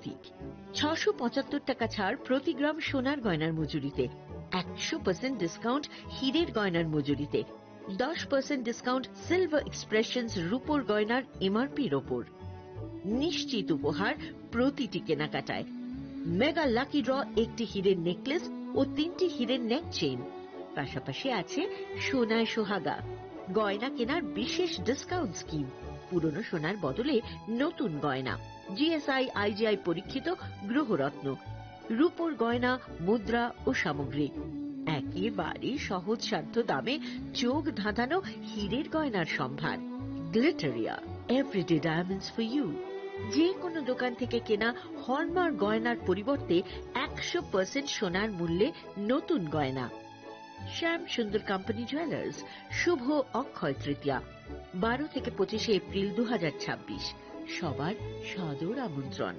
Antique. 675 টাকা ছাড় প্রতি গ্রাম সোনার গয়নার মজুরিতে, 100% ডিসকাউন্ট হীরের গয়নার মজুরিতে, 10% ডিসকাউন্ট সিলভার এক্সপ্রেশনস রূপোর গয়নার এমআরপির ওপর। নিশ্চিত উপহার প্রতিটি কেনাকাটায়। মেগা লাকি ড্র একটি হীরের নেকলেস ও 3টি হীরের নেক চেইন। পাশাপাশি আছে সোনায় সোহাগা, গয়না কেনার বিশেষ ডিসকাউন্ট স্কিম, পুরনো সোনার বদলে নতুন গয়না, জিএসআই আইজিআই পরীক্ষিত গ্রহরত্ন, রূপোর গয়না, মুদ্রা ও সামগ্রী। একেবারে সহজসাধ্য দামে চোখ ধাঁধানো হীরের গয়নার সম্ভার। Glitteria, everyday diamonds for you. যে কোনো দোকান থেকে কেনা হলমার্ক গয়নার পরিবর্তে 100% সোনার মূল্যে নতুন গয়না। শ্যাম সুন্দর কোম্পানি জুয়েলার্স, শুভ অক্ষয় তৃতীয়া, 12 থেকে 25 এপ্রিল 2026। সবার সাদর আমন্ত্রণ।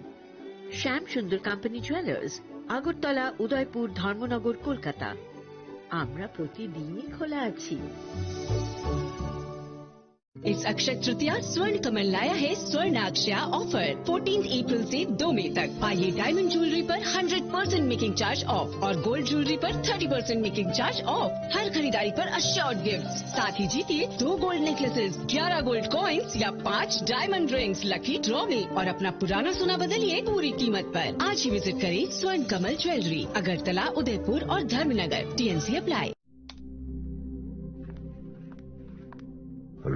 শ্যাম সুন্দর কোম্পানি জুয়েলার্স, আগরতলা, উদয়পুর, ধর্মনগর, কলকাতা। আমরা প্রতিদিনই খোলা আছি। इस अक्षय तृतीया स्वर्ण कमल लाया है स्वर्ण अक्षया ऑफर 14 अप्रैल से 2 मई तक। आइए डायमंड ज्वेलरी पर 100% मेकिंग चार्ज ऑफ और गोल्ड ज्वेलरी पर 30% मेकिंग चार्ज ऑफ। हर खरीदारी पर अश्योर्ड गिफ्ट, साथ ही जीतिए 2 गोल्ड नेकलेसेस, 11 गोल्ड कॉइन्स या 5 डायमंड रिंग्स लकी ड्रॉ में और अपना पुराना सोना बदलिए पूरी कीमत पर। आज ही विजिट करें स्वर्ण कमल ज्वेलरी, अगरतला, उदयपुर और धर्मनगर। TNC apply.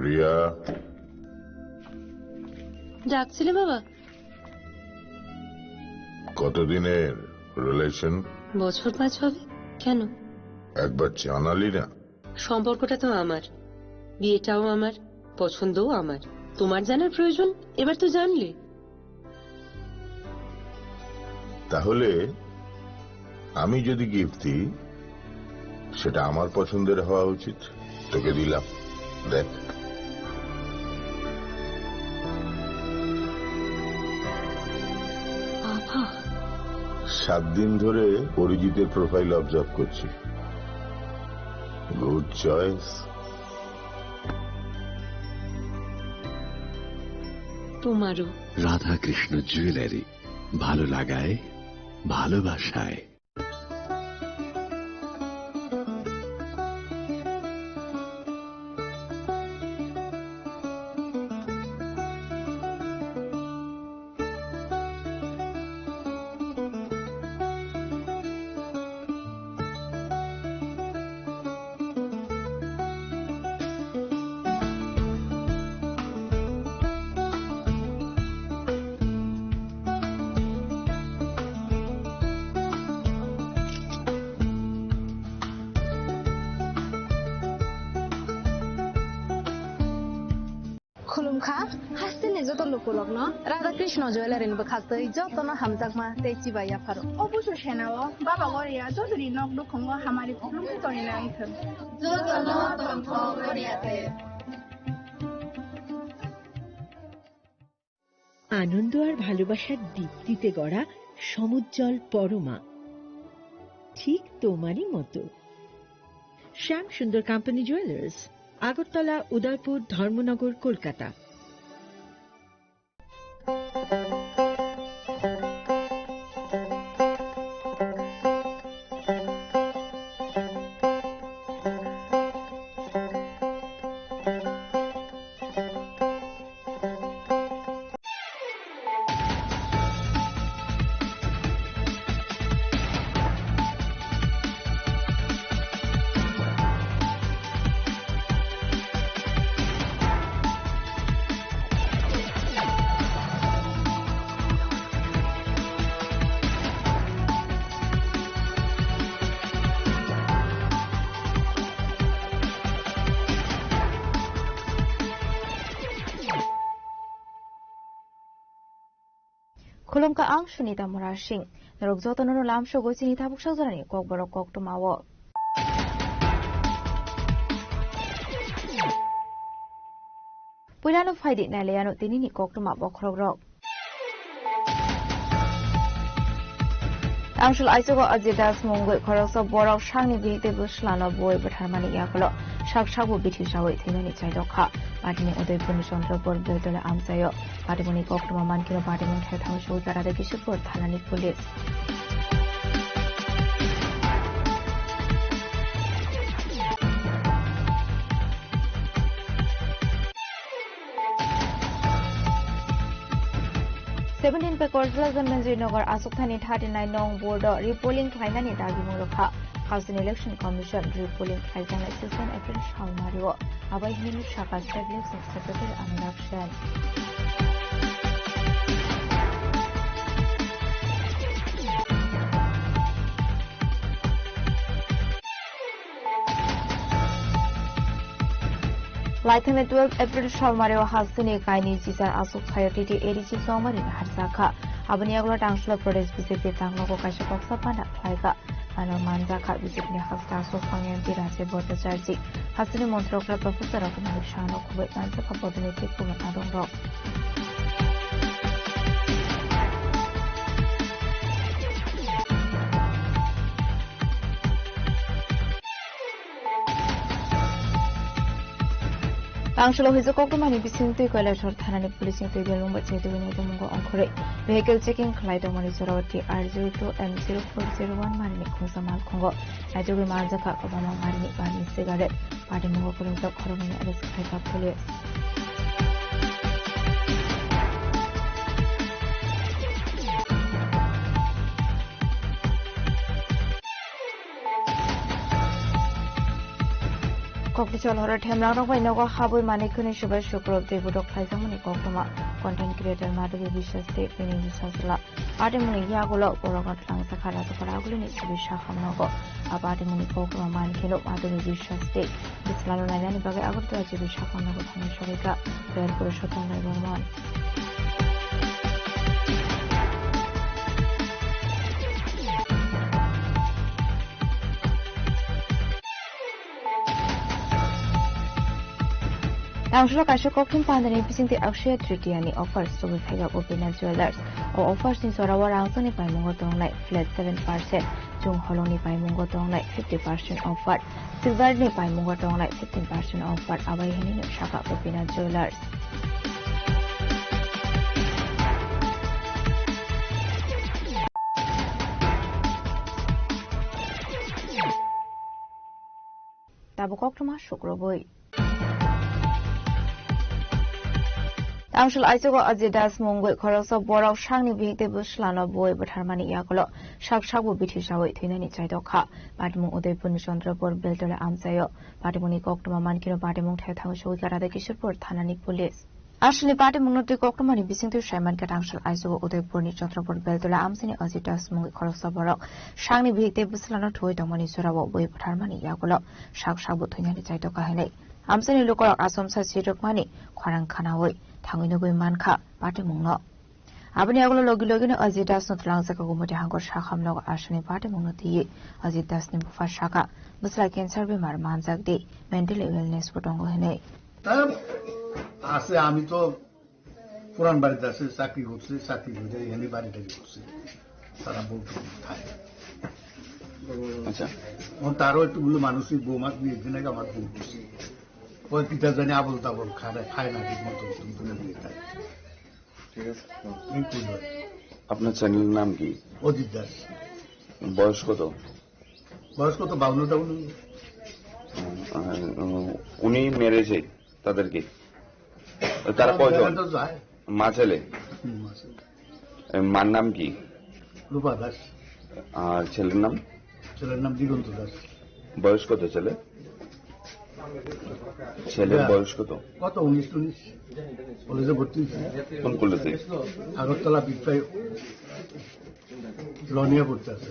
রিয়া, ডাকছিলে বাবা? কতদিনের রিলেশন? বছর 5 হবে। কেন? একবার জানালি না? সম্পর্কটা তো আমার, বিয়েটাও আমার, পছন্দও আমার। তোমার জানার প্রয়োজন এবার তো জানলে। তাহলে আমি যদি গিফট দিই সেটা আমার পছন্দের হওয়া উচিত। তোকে দিলাম, দেখ। বাবা, 7 দিন ধরে অরিজিতের প্রোফাইল অবজার্ভ করছি। Good choice. তোমারও। রাধাকৃষ্ণ জুয়েলারি, ভালো লাগায়, ভালোবাসায়। खुलुमखा हासिने जत लोकलग्न राधाकृष्ण ज्वेलारिन बखासै जतन हामजाकमा तेची बाया फारो অবশ্য সেনাও বাবা গরিয়া যদি নক দুখঙ্গ হামারি খুলুমকে তরিনা আইথন जतन तंख गरियाते। আনন্দ আর ভালোবাসার দীপ্তিতে গড়া সমুজ্জ্বল পরমা, ঠিক তোমারই মতো। শ্যাম সুন্দর কোম্পানি জুয়েলার্স, আগরতলা, উদয়পুর, ধর্মনগর, কলকাতা। खुलुमका आं सुनीता मुरा सिंह नरक जतननो लामसो गोसिनि थाबुक साजरानि ककबरक कक्टमावो पुरानो फाइदि नालेयानो तिनिनि कक्टमा बखरग्रक आंशुल आइसोगो अजिदास मंगै खरस बरक सांनि बिहिते बुस्लानो बय बथारमानि याखलो साकसाबो बिथिसावै थैनानि चाइदखा पार्टीनि उदयपुरनि चन्द्रपुर बेलतला आमसायो पार्टीमुनि कक्रमा मानकिनो पार्टीमुं थांग सौकारादे किशोरपुर थानानि पुलिस सेभेन्टिन पे कर्जला जनमन्त्रीनगर आसुकथानि 39 नं बोर्ड रिपोलिंग खालायनानै दाबि मुलुखा हाउसिंग इलेक्शन कमिशन रिपोलिंग खालायजानाय 16 एप्रिल सावमारिव आबायहिनि शाखा state election secretary Anurag Sen लाइथाने 12 एप्रिल सावमारिव हाउसिंनि कायनि जिसान आसुक सायटिटि एरिचि सावमारिनि हारसाखा आबनि आगला टांसला प्रदेश बीजेपी तांगलको काशा पक्सा पाना खायगा मानव मानजाखा बीजेपीनि हास्ता आसुक फांगेन्ति राज्य भट्टाचार्य हाउसिंनि मन्त्रकला प्रोफेसर अकुमारी शाहनो खुबै मानजाखा पदोन्नति Kuman आदंग Angshalo hizo koktomani bisingtui Kailasor thanani policing tui belungba chetuini domungo ongkhore vehicle checking khlaidamani Sorawati R02 M0401 marini khungsa malkhongo ajogi manjaka kobama marini bani cigarette party mungo kolongta khoromani arrest khaika police Koktichol horror Hemlang by Nogo Habu Manikuni Shuba Shukro, they would have Kaizamani Kokoma, content creator Madhu Vicious State, Penny Sasla, Artemuni Yagulo, Orogot Langsakara, Paragulin, Subisha Hamago, Abatimuni Kokoma Mankino, Madhu Vicious State, this Lalana Baga Agutta, Jibisha Hamago, Shavika, where Purushotan Raymond. Angshalo Kasha Koktim Pandani Pising the Akshaya Tritiani offers to with Hega Opina Jewelers or offers in Sorawa Rangsoni by Mungotong like flat 7%, Jung Holoni by Mungotong like 50% offer, Silverni by Mungotong like 15% offer, Abayhini Shaka Opina Jewelers. Tabukoktoma Shukroboi. Angshal Aisogo Azidas Mungwe Koroso Borok Shangni Bigde Bushlano Boy but Harmani Yakolo Shak Shabu Bitishawi Tinani Chaidoka Patmu Udepun Chandrapur Beltola Amsayo Patimuni Koktoma Mankino Patimung Tatango Garada Kishapur Tanani Police. Ashli Patimunoti Koktomani Bising to Shaman Katangshal Aisogo Udepuni Chandrapur Beltola Amsini Azidas Mungwe Koroso Borok Shangni Bigde Buslano Toy Domani Surabo Boy but Harmani Yakolo Shak Shabu Tinani Chaidoka Hene Amsani Lukor Asomsa Sidokmani Kwarang Kanawi Tanginogui Manka, Patimungno. Abaniagolo Logilogino Azidas not Langsaka Gumuti Hangor Shakamno Ashani Patimunoti, Azidas Nimbufa Shaka, Buslakin Servimar Manzak Day, Mental Illness Putongo Hene. Ase Amito Puran Baridas, Saki Hutsi, Saki Hutsi, anybody that you see. Sarabo to Ontaro to Manusi Bomat, Vinegar Matusi. ওই পিতা জানি আবল তাবল খায় না ঠিক মতো তুলে দিয়ে খায় ঠিক আছে আপনার চ্যানেলের নাম কি অজিত দাস বয়স কত 52 উনি মেরেছে তাদেরকে তারা কয়জন মা ছেলে মার নাম কি রূপা দাস আর ছেলের নাম দিগন্ত দাস বয়স কত ছেলের বয়স কত 19 কলেজে ভর্তি কোন কলেজে আগরতলা বিক্রয় লনিয়া পড়তে আছে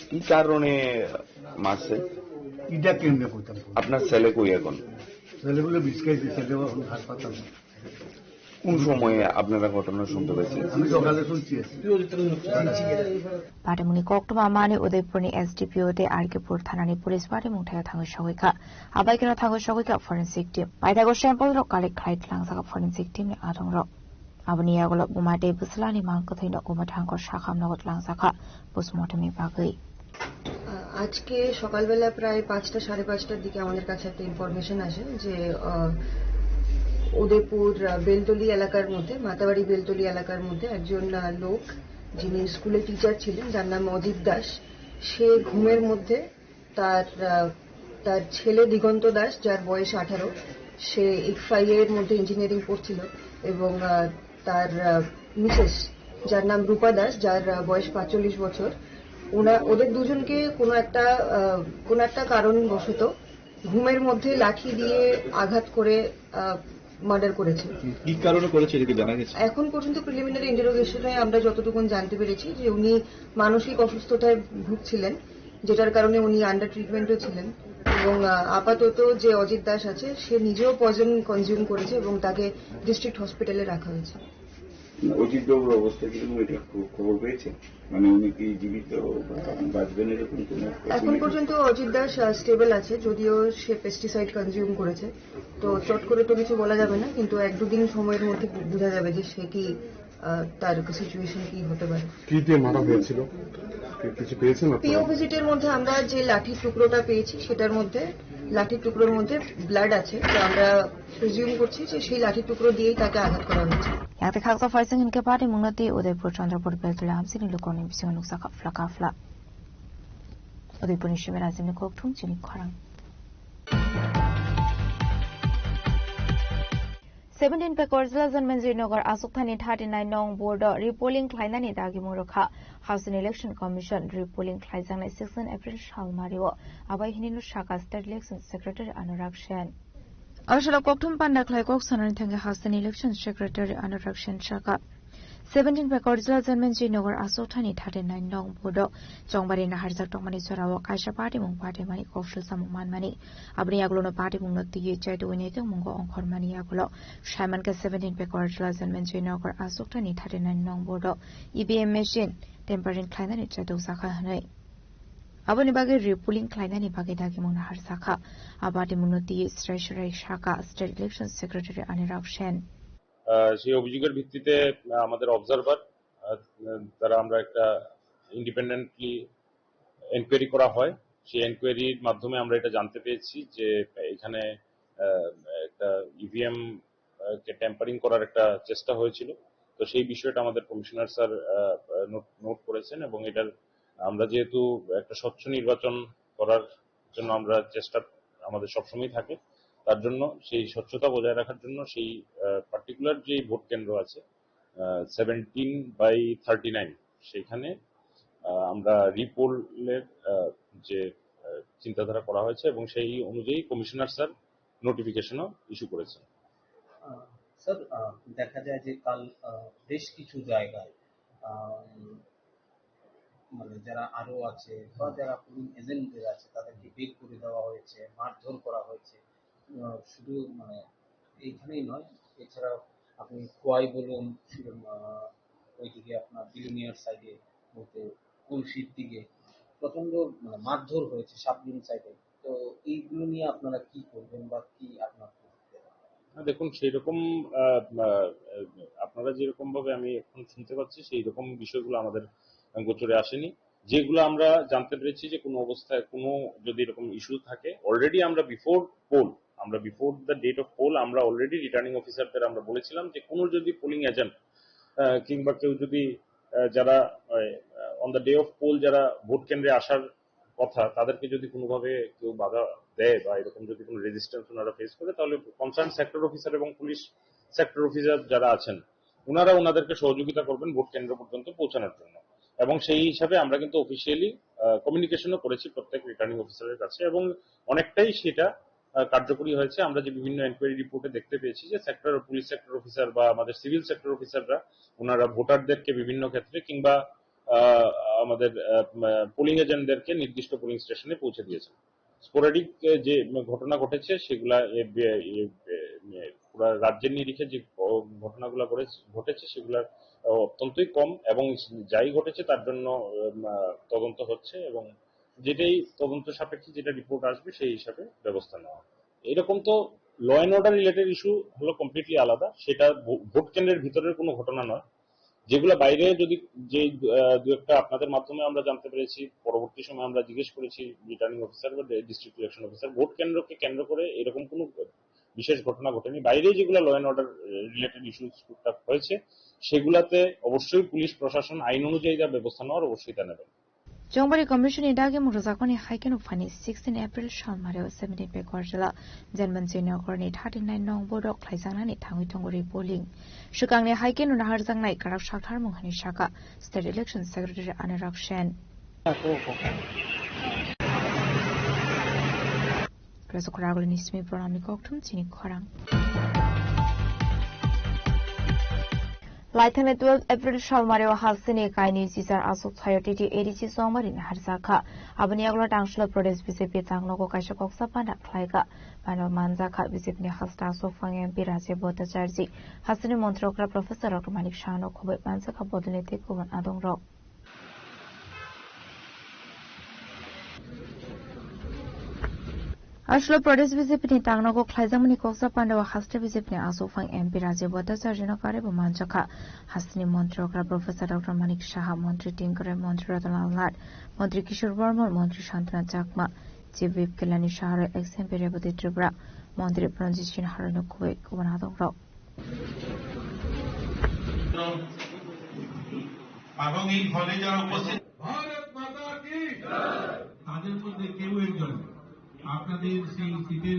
কি কারণে মারছে ইটা কেমনে কইতাম আপনার ছেলে কই এখন ছেলেগুলো বিস্কাইছে ছেলে এখন হাসপাতাল কোন সময়ে আপনারা ঘটনা শুনতে পেয়েছেন আমি সকালে শুনছি Patimuni Koktoma Mani Udaypurni SDPO de Argipur Thanani Police Patimung Thaya Thango Shogika Abaikino Thango Shogika Forensic Team Paitago Sample Ro Kalik Khlait Langsaka Forensic Team ni Adong Ro Abaniagolo Bumade Buslani Mangkothino Gumatangko Shakham Nogot Langsaka Busmotami Bagui আজকে সকালবেলা প্রায় 5টা সাড়ে 5টার দিকে আমাদের কাছে একটা information আসে যে উদয়পুর বেলতলি এলাকার মধ্যে, মাতাবাড়ি বেলতলি এলাকার মধ্যে একজন লোক যিনি স্কুলে টিচার ছিলেন, যার নাম অজিত দাস, সে ঘুমের মধ্যে তার ছেলে দিগন্ত দাস, যার বয়স 18, সে ইকফাই এর মধ্যে ইঞ্জিনিয়ারিং পড়ছিল, এবং তার মিসেস যার নাম রূপা দাস, যার বয়স 45 বছর, ওদের দুজনকে কোনো একটা কারণবশত ঘুমের মধ্যে লাঠি দিয়ে আঘাত করে মার্ডার করেছে। কি কারণে করেছে এটা কি জানা গেছে? এখন পর্যন্ত প্রিলিমিনারি ইন্টারোগেশনে আমরা যতটুকু জানতে পেরেছি যে উনি মানসিক অসুস্থতায় ভুগছিলেন, যেটার কারণে উনি আন্ডার ট্রিটমেন্টও ছিলেন, এবং আপাতত যে অজিত দাস আছে সে নিজেও পয়জন কনজিউম করেছে এবং তাকে ডিস্ট্রিক্ট হসপিটালে রাখা হয়েছে। অজিত বাবুর অবস্থা কিরকম এটা খবর পেয়েছে? মানে উনি কি জীবিত বাঁচবেন এরকম কোন? এখন পর্যন্ত অজিত দাস স্টেবল আছে, যদিও সে পেস্টিসাইড কনজিউম করেছে, তো চট করে তো কিছু বলা যাবে না, কিন্তু 1-2 দিন সময়ের মধ্যে বোঝা যাবে যে সে কি তার সিচুয়েশন কি হতে পারে। কি দিয়ে মারা হয়েছিল কিছু পেয়েছেন? পিও ভিজিটের মধ্যে আমরা যে লাঠির টুকরোটা পেয়েছি সেটার মধ্যে লাঠির টুকরোর মধ্যে ব্লাড আছে, তো আমরা প্রিজিউম করছি যে সেই লাঠির টুকরো দিয়েই তাকে আঘাত করা হয়েছে। Yang khaksa faising hinke party mungnati Udaipur Chandrapur Beltula amsini lokoni bising nuksa kafla. Udaipur nishimera azimni kokthum chini kharang. 17 pe Korzela Zanmenzi Nogar Asukthani 39 nong board repolling klainani dagi murokha House Election Commission repolling klaizang 16 April shalmario abai hininu shaka state election secretary Anurag Sen. Awshala kokthum panda khlai kok sanan thanga House Election Secretary Anurag Sen Shaka 17 pe Korzela Zanmenzi Nogar Asukthani 39 nong board Jongbari na harjak tongmani sorawo kaisa party mung party mani official samung manmani abni aglono party mung no tiye chaitu wineke mungo onkhor mani agulo Shaiman ke 17 pe Korzela Zanmenzi Nogar Asukthani 39 nong board EVM machine tempering klainani chaitu sakha hanai aboni bage repolling klainani bage dagi mung na har sakha abati mung no tiye treasury shaka state election secretary Anurag Sen সেই অভিযোগের ভিত্তিতে আমাদের observer দ্বারা আমরা একটা independently enquiry করা হয়। সেই এনকোয়ারির মাধ্যমে আমরা এটা জানতে পেরেছি যে এখানে একটা ইভিএম কে ট্যাম্পারিং করার একটা চেষ্টা হয়েছিল। তো সেই বিষয়টা আমাদের কমিশনার স্যার নোট করেছেন, এবং এটার আমরা যেহেতু একটা স্বচ্ছ নির্বাচন করার জন্য আমরা চেষ্টা আমাদের সবসময় থাকে, তার জন্য সেই স্বচ্ছতা বজায় রাখার জন্য সেই পার্টিকুলার যে ভোট কেন্দ্র আছে 17/39 সেখানে আমরা রিপোলের যে চিন্তাধারা করা হয়েছে এবং সেই অনুযায়ী কমিশনার স্যার নোটিফিকেশনও ইস্যু করেছেন। স্যার, দেখা যায় যে কাল বেশ কিছু জায়গায় মানে যারা আরো আছে বা যারা পুলিং এজেন্টদের আছে তাদেরকে বের করে দেওয়া হয়েছে, মারধর করা হয়েছে। শুধু মানে এইখানেই নয়, এছাড়াও আপনি খোয়াই বলুন, ওইদিকে আপনার বিলুনিয়ার সাইডে বলতে কুলশির দিকে প্রচন্ড মারধর হয়েছে সাবলিন সাইডে। তো এইগুলো নিয়ে আপনারা কি করবেন বা কি আপনার? দেখুন, সেই রকম আপনারা যেরকম ভাবে আমি এখন শুনতে পাচ্ছি সেই রকম বিষয়গুলো আমাদের গোচরে আসেনি। যেগুলো আমরা জানতে পেরেছি যে কোনো অবস্থায় কোনো যদি এরকম ইস্যু থাকে, অলরেডি আমরা before the date of poll আমরা অলরেডি রিটার্নিং অফিসারদের আমরা বলেছিলাম যে কোনো যদি পোলিং এজেন্ট কিংবা কেউ যদি যারা on the day of poll যারা ভোট কেন্দ্রে আসার কথা তাদেরকে যদি কোনোভাবে কেউ বাধা দেয় বা এরকম যদি কোনো রেজিস্ট্যান্স ওনারা ফেস করে, তাহলে কনসার্ন সেক্টর অফিসার এবং পুলিশ সেক্টর অফিসার যারা আছেন ওনারা ওনাদেরকে সহযোগিতা করবেন ভোট কেন্দ্র পর্যন্ত পৌঁছানোর জন্য। এবং সেই হিসাবে আমরা কিন্তু অফিসিয়ালি কমিউনিকেশনও করেছি প্রত্যেক রিটার্নিং অফিসারের কাছে, এবং অনেকটাই সেটা কার্যকরী হয়েছে। আমরা যে বিভিন্ন এনকোয়ারি রিপোর্টে দেখতে পেয়েছি যে পুলিশ সেক্টর অফিসার বা আমাদের সিভিল সেক্টর অফিসাররা ওনারা ভোটারদেরকে বিভিন্ন ক্ষেত্রে কিংবা আমাদের পোলিং এজেন্টদেরকে নির্দিষ্ট পোলিং স্টেশনে পৌঁছে দিয়েছেন। স্পোরাডিক যে ঘটনা ঘটেছে সেগুলা পুরো রাজ্যের নিরিখে যে ঘটনাগুলো ঘটেছে সেগুলা অত্যন্তই কম, এবং যাই ঘটেছে তার জন্য তদন্ত হচ্ছে, এবং যেটাই তদন্ত সাপেক্ষে যেটা রিপোর্ট আসবে সেই হিসাবে ব্যবস্থা নেওয়া। এরকম তো law and order related issue হলো কমপ্লিটলি আলাদা, সেটা ভোট কেন্দ্রের ভিতরের কোনো ঘটনা নয়। যেগুলো বাইরে যদি যে দু একটা আপনাদের মাধ্যমে আমরা জানতে পেরেছি, পরবর্তী সময় আমরা জিজ্ঞেস করেছি রিটার্নিং অফিসার বা ডিস্ট্রিক্ট ইলেকশন অফিসার, ভোট কেন্দ্রকে কেন্দ্র করে এরকম কোনো বিশেষ ঘটনা ঘটেনি। বাইরে যেগুলো law and order related issues টুকটাক হয়েছে সেগুলাতে অবশ্যই পুলিশ প্রশাসন আইন অনুযায়ী যা ব্যবস্থা নেওয়ার অবশ্যই তা নেবেন। জংবারি কমিশনनि दागे मुरजाखनि हाइकेन उफानि 16 एप्रिल सालमारियाव 17 पे कwarjala जनमनसे नगरनि 39 नं बोर्डक खायजांनानै थाङै थंगरि पोलिं सुकांनि हाइकेन उनाहारजांनाय काराव साथार मुंहानि शाखा state election secretary Anurag Sen प्रजकरागलनि स्मि प्रणामी कक्थुम चिनि खरां लाइथाने 12 एप्रिल सालमारियाव हासिनि काइनि जिजार आसुक सायटिटि एडिसि सोमवारी हारजाखा आबनि आगला टांसल प्रदेश बीजेपी तांगनगो काइसा कक्सा पाना खलाइगा पानो मानजाखा बीजेपी नि हास्ता सोफां एमपी राजे भट्टाचार्य हासिनि मन्त्रकरा प्रोफेसर डॉक्टर मानिक शाहनो खबै मानजाखा बदलते गुबुन आदंर आसल प्रदेश बीजेपी तांगनगो खलाइजामनि कक्सा पांडव हास्ता बीजेपी आसोफां एमपी राजे भट्टाचार्य कारेबो मानजाखा हासिनि मन्त्रकरा प्रोफेसर डॉक्टर मानिक शाह मंत्री टिंकरे मंत्री रतनलाल नाथ मंत्री किशोर बर्मन मंत्री शांतना चाकमा चिफ व्हिप केलानी शहर एक्स एमपी रेवती त्रिपुरा मंत्री रंजित सिंह हारनो खुबै गुबुन आदंर এবং এই হলে যারা উপস্থিত ভারত মাতা কি তাদের মধ্যে কেউ একজন আপনাদের সেই সিটের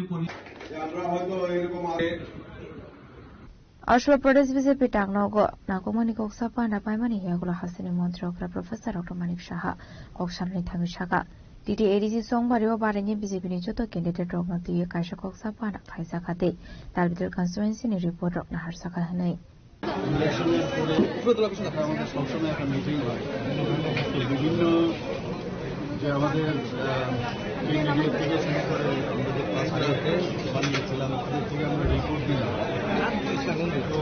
আমরা হয়তো এরকম आसल प्रदेश बीजेपी टांगनगो नागमनि कक्सा पाना पाइमानि यागुला हासिनि मन्त्रकरा प्रोफेसर डॉक्टर मानिक शाह कक्सानि थाङै शाखा टिटि एडिसि सोमवारियाव बारेनि बीजेपीनि जत कैंडिडेट रगना तिये काइसा कक्सा पाना खाइजाखाते दालबिदर कन्स्टिट्युएन्सिनि रिपोर्ट रगना हारसाखा हनै আমাদের সবসময় একটা মিটিং হয় বিভিন্ন যে আমাদের ক্যান্ডিডেট থেকে শুরু করে আমরা যে ক্লাস্টারকে বানিয়েছিলাম তাদের থেকে আমরা রিপোর্ট দিলাম তো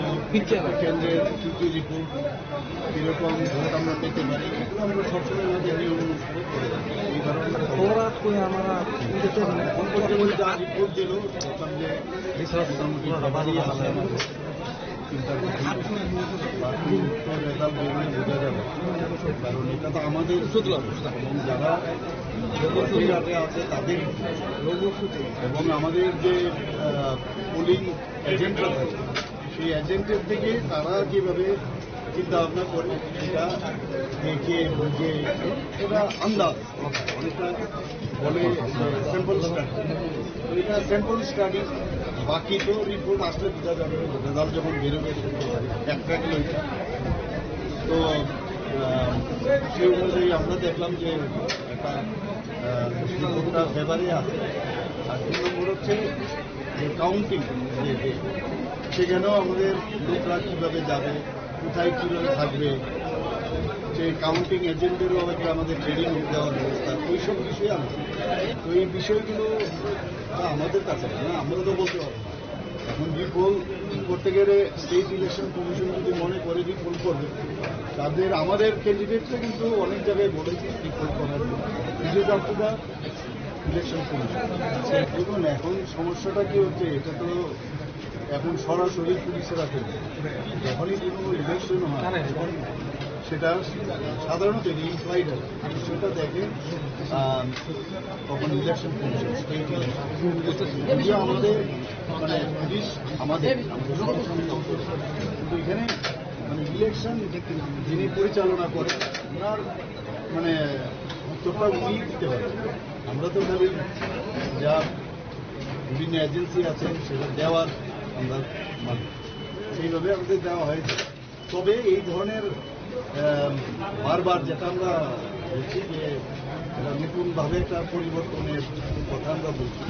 কেন্দ্রের কী কী রিপোর্ট কীরকম ভোট আমরা পেতে পারি আমরা সবসময় আমাদের অনুসরণ করে থাকি এই কারণে আমরা যা রিপোর্ট দিল দেখলাম যে মোটামুটি বাড়ি আসে চিন্তা করছি বাকি রেজাল্ট বেরোলে বোঝা যাবে কারণ এটা তো আমাদের এবং যারা আছে তাদের এবং আমাদের যে পোলিং এজেন্টরা থাকে সেই এজেন্টের থেকে তারা যেভাবে চিন্তা ভাবনা করে সেটা দেখে বুঝে এটা আন্দাজ অনেকটা বলে স্যাম্পল স্টাডি এটা স্যাম্পল স্টাডি বাকি তো রিপোর্ট আসলে বোঝা যাবে রেজাল্ট যখন বেরোবে একট্রাক্টলি তো সেই অনুযায়ী আমরা দেখলাম যে একটা রিপোর্টটা ফেভারে আছে আর 2 নম্বর হচ্ছে যে কাউন্টিং সেখানেও আমাদের লোকরা কীভাবে যাবে কোথায় কীভাবে থাকবে সেই কাউন্টিং এজেন্টেরও হয়তো আমাদের ট্রেনিং দেওয়ার ব্যবস্থা ওইসব বিষয়ে আছে তো এই বিষয়গুলো আমাদের কাছে না আমরা তো বলতে পারবো এখন রিপোল করতে গেলে স্টেট ইলেকশন কমিশন যদি মনে করে রিপোল করবে তাদের আমাদের ক্যান্ডিডেটরা কিন্তু অনেক জায়গায় বলেছে রিপোল করার জন্য বিশেষ আপনারা ইলেকশন কমিশন দেখুন এখন সমস্যাটা কি হচ্ছে এটা তো এখন সরাসরি পুলিশের হাতে যখনই কোনো ইলেকশন হয় তখন সেটা সাধারণত ইনফ্লাইট হয় সেটা দেখে তখন ইলেকশন কমিশন স্টেট ইলেকশন আমাদের মানে পুলিশ আমাদের কিন্তু এখানে মানে ইলেকশন যিনি পরিচালনা করেন ওনার মানে উত্তরটা উনি দিতে পারেন আমরা তো খালি যা বিভিন্ন এজেন্সি আছে সেটা দেওয়ার আমরা মানে সেইভাবে আমাদের দেওয়া হয়েছে তবে এই ধরনের বারবার যেটা আমরা বলছি যে নতুনভাবে একটা পরিবর্তনের কথা আমরা বলছি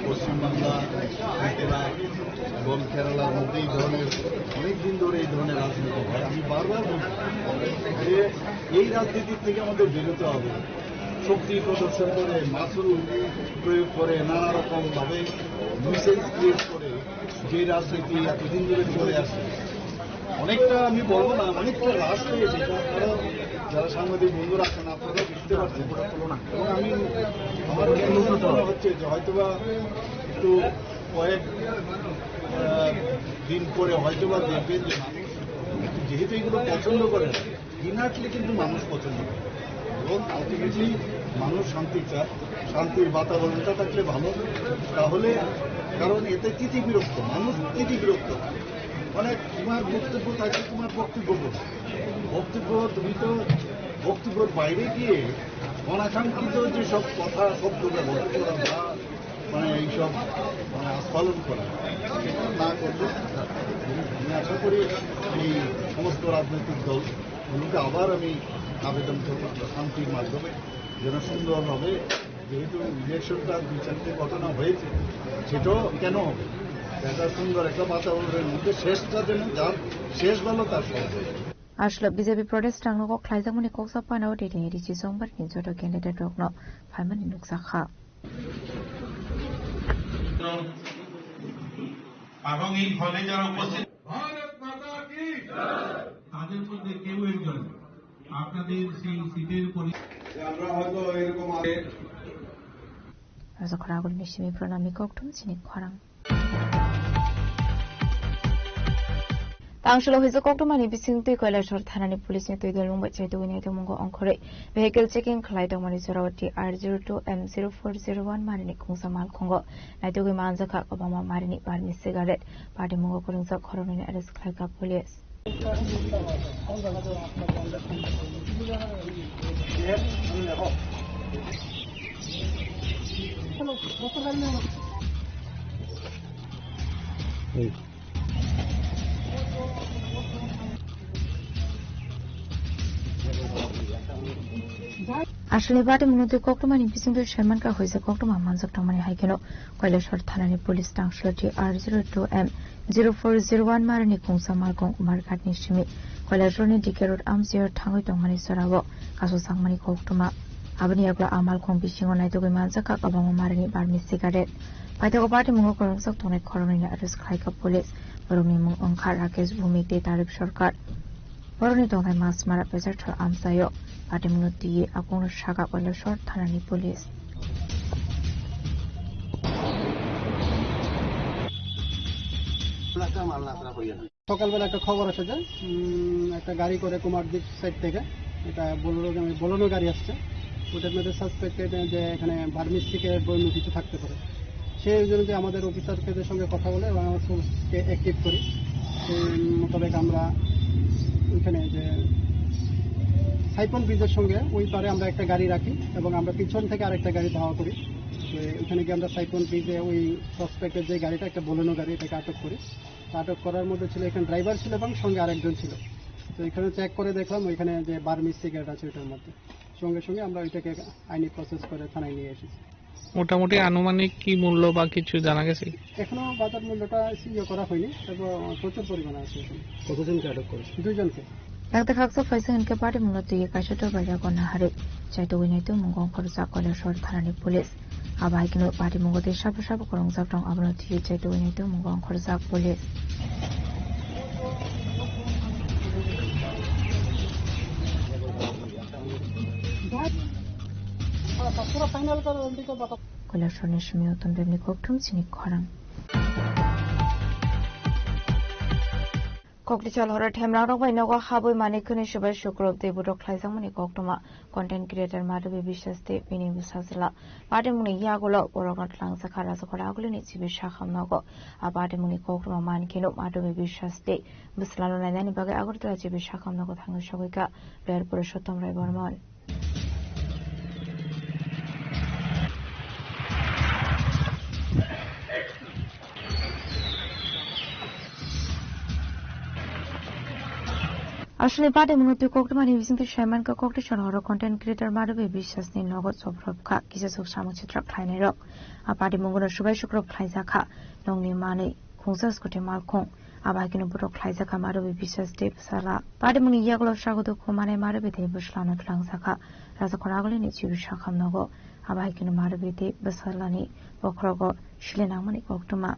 পশ্চিমবাংলা ত্রিপুরা এবং কেরালার মধ্যে এই ধরনের অনেকদিন ধরে এই ধরনের রাজনীতি হয় আমি বারবার বলছি যে এই রাজনীতির থেকে আমাদের বেরোতে হবে শক্তি প্রদর্শন করে মাসুল প্রয়োগ করে নানা রকমভাবে নিউসেন্স ক্রিয়েট করে যে রাজনীতি এতদিন ধরে চলে আসছে অনেকটা আমি বলবো না অনেকটা হ্রাস পেয়েছে এটা আপনারা যারা সাংবাদিক বন্ধুরা আছেন আপনারা বুঝতে পারছেন এবং আমি আমার মনে হচ্ছে যে হয়তোবা একটু কয়েক দিন পরে হয়তোবা দেখবেন যে যেহেতু এগুলো পছন্দ করে না, ইনহার্টলি কিন্তু মানুষ পছন্দ করে এবং আলটিমেটলি মানুষ শান্তি চায়, শান্তির বাতাবরণটা থাকলে ভালো। তাহলে কারণ এতে তিতিবিরক্ত মানুষ, তিতিবিরক্ত মানে তোমার বক্তব্য থাকে, তোমার বক্তব্য তুমি তো বক্তব্যের বাইরে গিয়ে অনাকাঙ্ক্ষিত যেসব কথা শব্দ ব্যবহার করা বা মানে এইসব মানে আস্ফালন করা, সেটা না করলে আমি আশা করি এই সমস্ত রাজনৈতিক দলগুলোকে আবার আমি আবেদন করব শান্তির মাধ্যমে যেন সুন্দরভাবে, যেহেতু ইলেকশনটা 2-4টে ঘটনা হয়েছে, সেটাও কেন হবে একটা সুন্দর একটা বাতাবরণের মধ্যে শেষটা যেন যার শেষ ভালো তার সহজ। আসলে বিজেপি প্রদেশ টাঙ্গক খ্লাইজামনি koksa পানাও ডেটিং এডিচি সংবার নিজত ক্যান্ডিডেট রকন ফাইমানি নুকসাখা এবং এই ফলে যারা উপস্থিত ভারত মাতা কি তাদের মধ্যে কেউ একজন আপনাদের সেই সিটের আমরা হয়তো এরকম আগে রাজখরাগুল মিশমি প্রণামী ককটুম চিনি খরাং তাংশল হইজো ককটুমানি বিসিংতৈ কৈলাসর থানানি পুলিসনি তৈদল মুম্বাই চাইতোনি তমঙ্গ অংখরে ভেহিকল চেকিং খালাইতমানি জরাওটি R02M0401 মারিনি খুংসা মালখঙ্গ নাইতোগৈ মানজাখা কবামা মারিনি পারমি সিগারেট পার্টি মঙ্গ করংজা খরনিনি অ্যারেস্ট খাইকা পুলিশ আসলে বাটে মনোতে কক্টমানি বিসিংতৈ শর্মানকা হইছে কক্টমা মানজাক টামানি হাইকেনো কৈলাসর থানানি পুলিশ টাংশলটি R02M0401 মারিনি খুংসা মালখং উমারঘাট নিশ্চিমি কৈলাসরনি ডিকে রোড আমজিয়ার থাঙ্গৈ টংমানি সরাবো কাসো সাংমানি কক্টমা abani yakla amal khong bisingo naitogoi manjaka kabamo marini barmi cigarette paitoko party mungo korongsak tonai khoroni arrest khaika police boroni mung angkhar rakesh bhumik de tarif sarkar boroni tongai masmara pesar thor amsayo party mungo tiye akong shaka কৈলাসর thanani police সকালবেলা একটা খবর আসে যে একটা গাড়ি করে কুমারদ্বীপ side থেকে এটা বোলেরো গাড়ি আসছে, ওটার মধ্যে সাসপেক্টেড যে এখানে বার্মিস্টিকের বন্য কিছু থাকতে পারে। সেই জন্য যে আমাদের অফিসারদের সঙ্গে কথা বলে এবং আমরা ফোর্সকে অ্যাক্টিভ করি, সেই মোতাবেক আমরা ওইখানে যে সাইপন ব্রিজের সঙ্গে ওই পারে আমরা একটা গাড়ি রাখি এবং আমরা পিছন থেকে আরেকটা গাড়ি ধাওয়া করি। ওইখানে গিয়ে আমরা সাইপন ব্রিজে ওই সাসপেক্টেড যে গাড়িটা একটা বোলেরো গাড়ি, এটাকে আটক করি। আটক করার মধ্যে ছিল এখানে ড্রাইভার ছিল এবং সঙ্গে আরেকজন ছিল। তো এখানে চেক করে দেখলাম ওইখানে যে বার্মি সিগারেট আছে ওইটার মধ্যে, সঙ্গে সঙ্গে আমরা ওইটাকে আইনি প্রসেস করে থানায় নিয়ে এসেছি। মোটামুটি আনুমানিক কি মূল্য বা কিছু জানা গেছে? এখনো বাজার মূল্যটা সিও করা হয়নি, তবে প্রচুর পরিমাণে আছে। কতজনকে আটক করেছে? 2 জনকে। Dr. Kaksa Faisal and Kapati Munotu Yakashato Bayagona Hari, Chaito Winnetu Mungon Korsa Kolasor Thanani Police. Abahikino Party Mungote Shabu Korong Zaptong Abonoti Chaito Winnetu Mungon Korsa Police. Kolasor Nishmioton Bemni Koktum Sinik Korang. Kokli Chalhora Temra by Noga Habui Manikuni Shuba Shukrov de Budo Klaisamuni Koktoma, content creator Madabi Bishas de Bini Busazilla, Badimuni Yagolo, Orogot Langsakara Sokoragulin, Sibishakam Nogo, Abadimuni Koktoma Mankino, Madabi Bishas de Buslano and anybody Agurta Jibishakam Nogo Tangashovika, Bear Purushotom Rebormon. আসলে বাদে মনোতে কোকটমানি বিসিংতে শাইমানকা কোকটে শহর content creator মারবে বিশ্বাসনি নগদ সবরবখা কিসেসক সামচিত্র খাইনে rock আপাদি মঙ্গল সুবাই শুক্রব খাইজাখা নংনি মানে খুংসাস কোটে মালখং আবাইকিনো বুটো খাইজাখা মারবে বিশ্বাস দেব সালা বাদে মনি ইয়াগলো স্বাগত খমানে মারবে দে বসলানো tlangসাখা রাজখরাগলে নিচি বিশাখাম নগ আবাইকিনো মারবে দে বসলানি বখরগ শিলেনামনি কোকটমা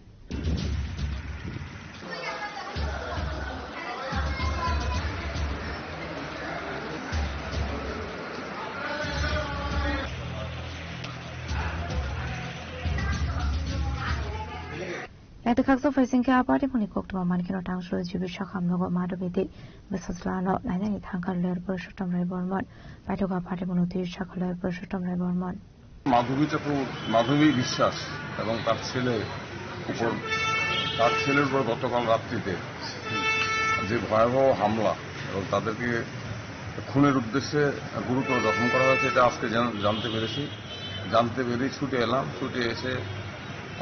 Ate kakso facing ke aparte puni koktuma manikino tangso jibi shakam logo madobiti besaslano lainani thankar ler purushottam rai bormon baitoka aparte punuti shakal ler purushottam rai bormon মাধবী বিশ্বাস এবং তার ছেলের উপর গতকাল রাত্রিতে যে ভয়াবহ হামলা এবং তাদেরকে খুনের উদ্দেশ্যে গুরুতর জখম করা হয়েছে এটা আজকে জানতে পেরে ছুটে এলাম। ছুটে এসে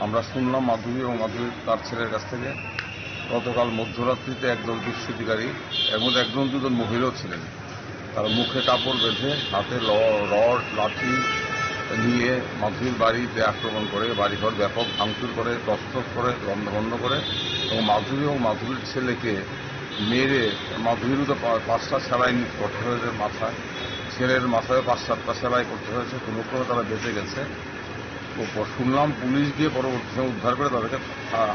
আমরা শুনলাম মাধবী এবং মাধবীর তার ছেলের কাছ থেকে গতকাল মধ্যরাত্রিতে একদল দুষ্কৃতিকারী এর মধ্যে একজন দুজন মহিলাও ছিলেন, তারা মুখে কাপড় বেঁধে হাতে রড লাঠি নিয়ে মাধবীর বাড়িতে আক্রমণ করে বাড়িঘর ব্যাপক ভাঙচুর করে তছনছ করে বন্ধ করে এবং মাধবী এবং মাধবীর ছেলেকে মেরে মাধবীর তো 5টা সেলাই করতে হয়েছে মাথায়, ছেলের মাথায় 5-7টা সেলাই করতে হয়েছে, কোনো ক্রমে তারা বেঁচে গেছে। শুনলাম পুলিশ গিয়ে পরবর্তী সময় উদ্ধার করে তাদেরকে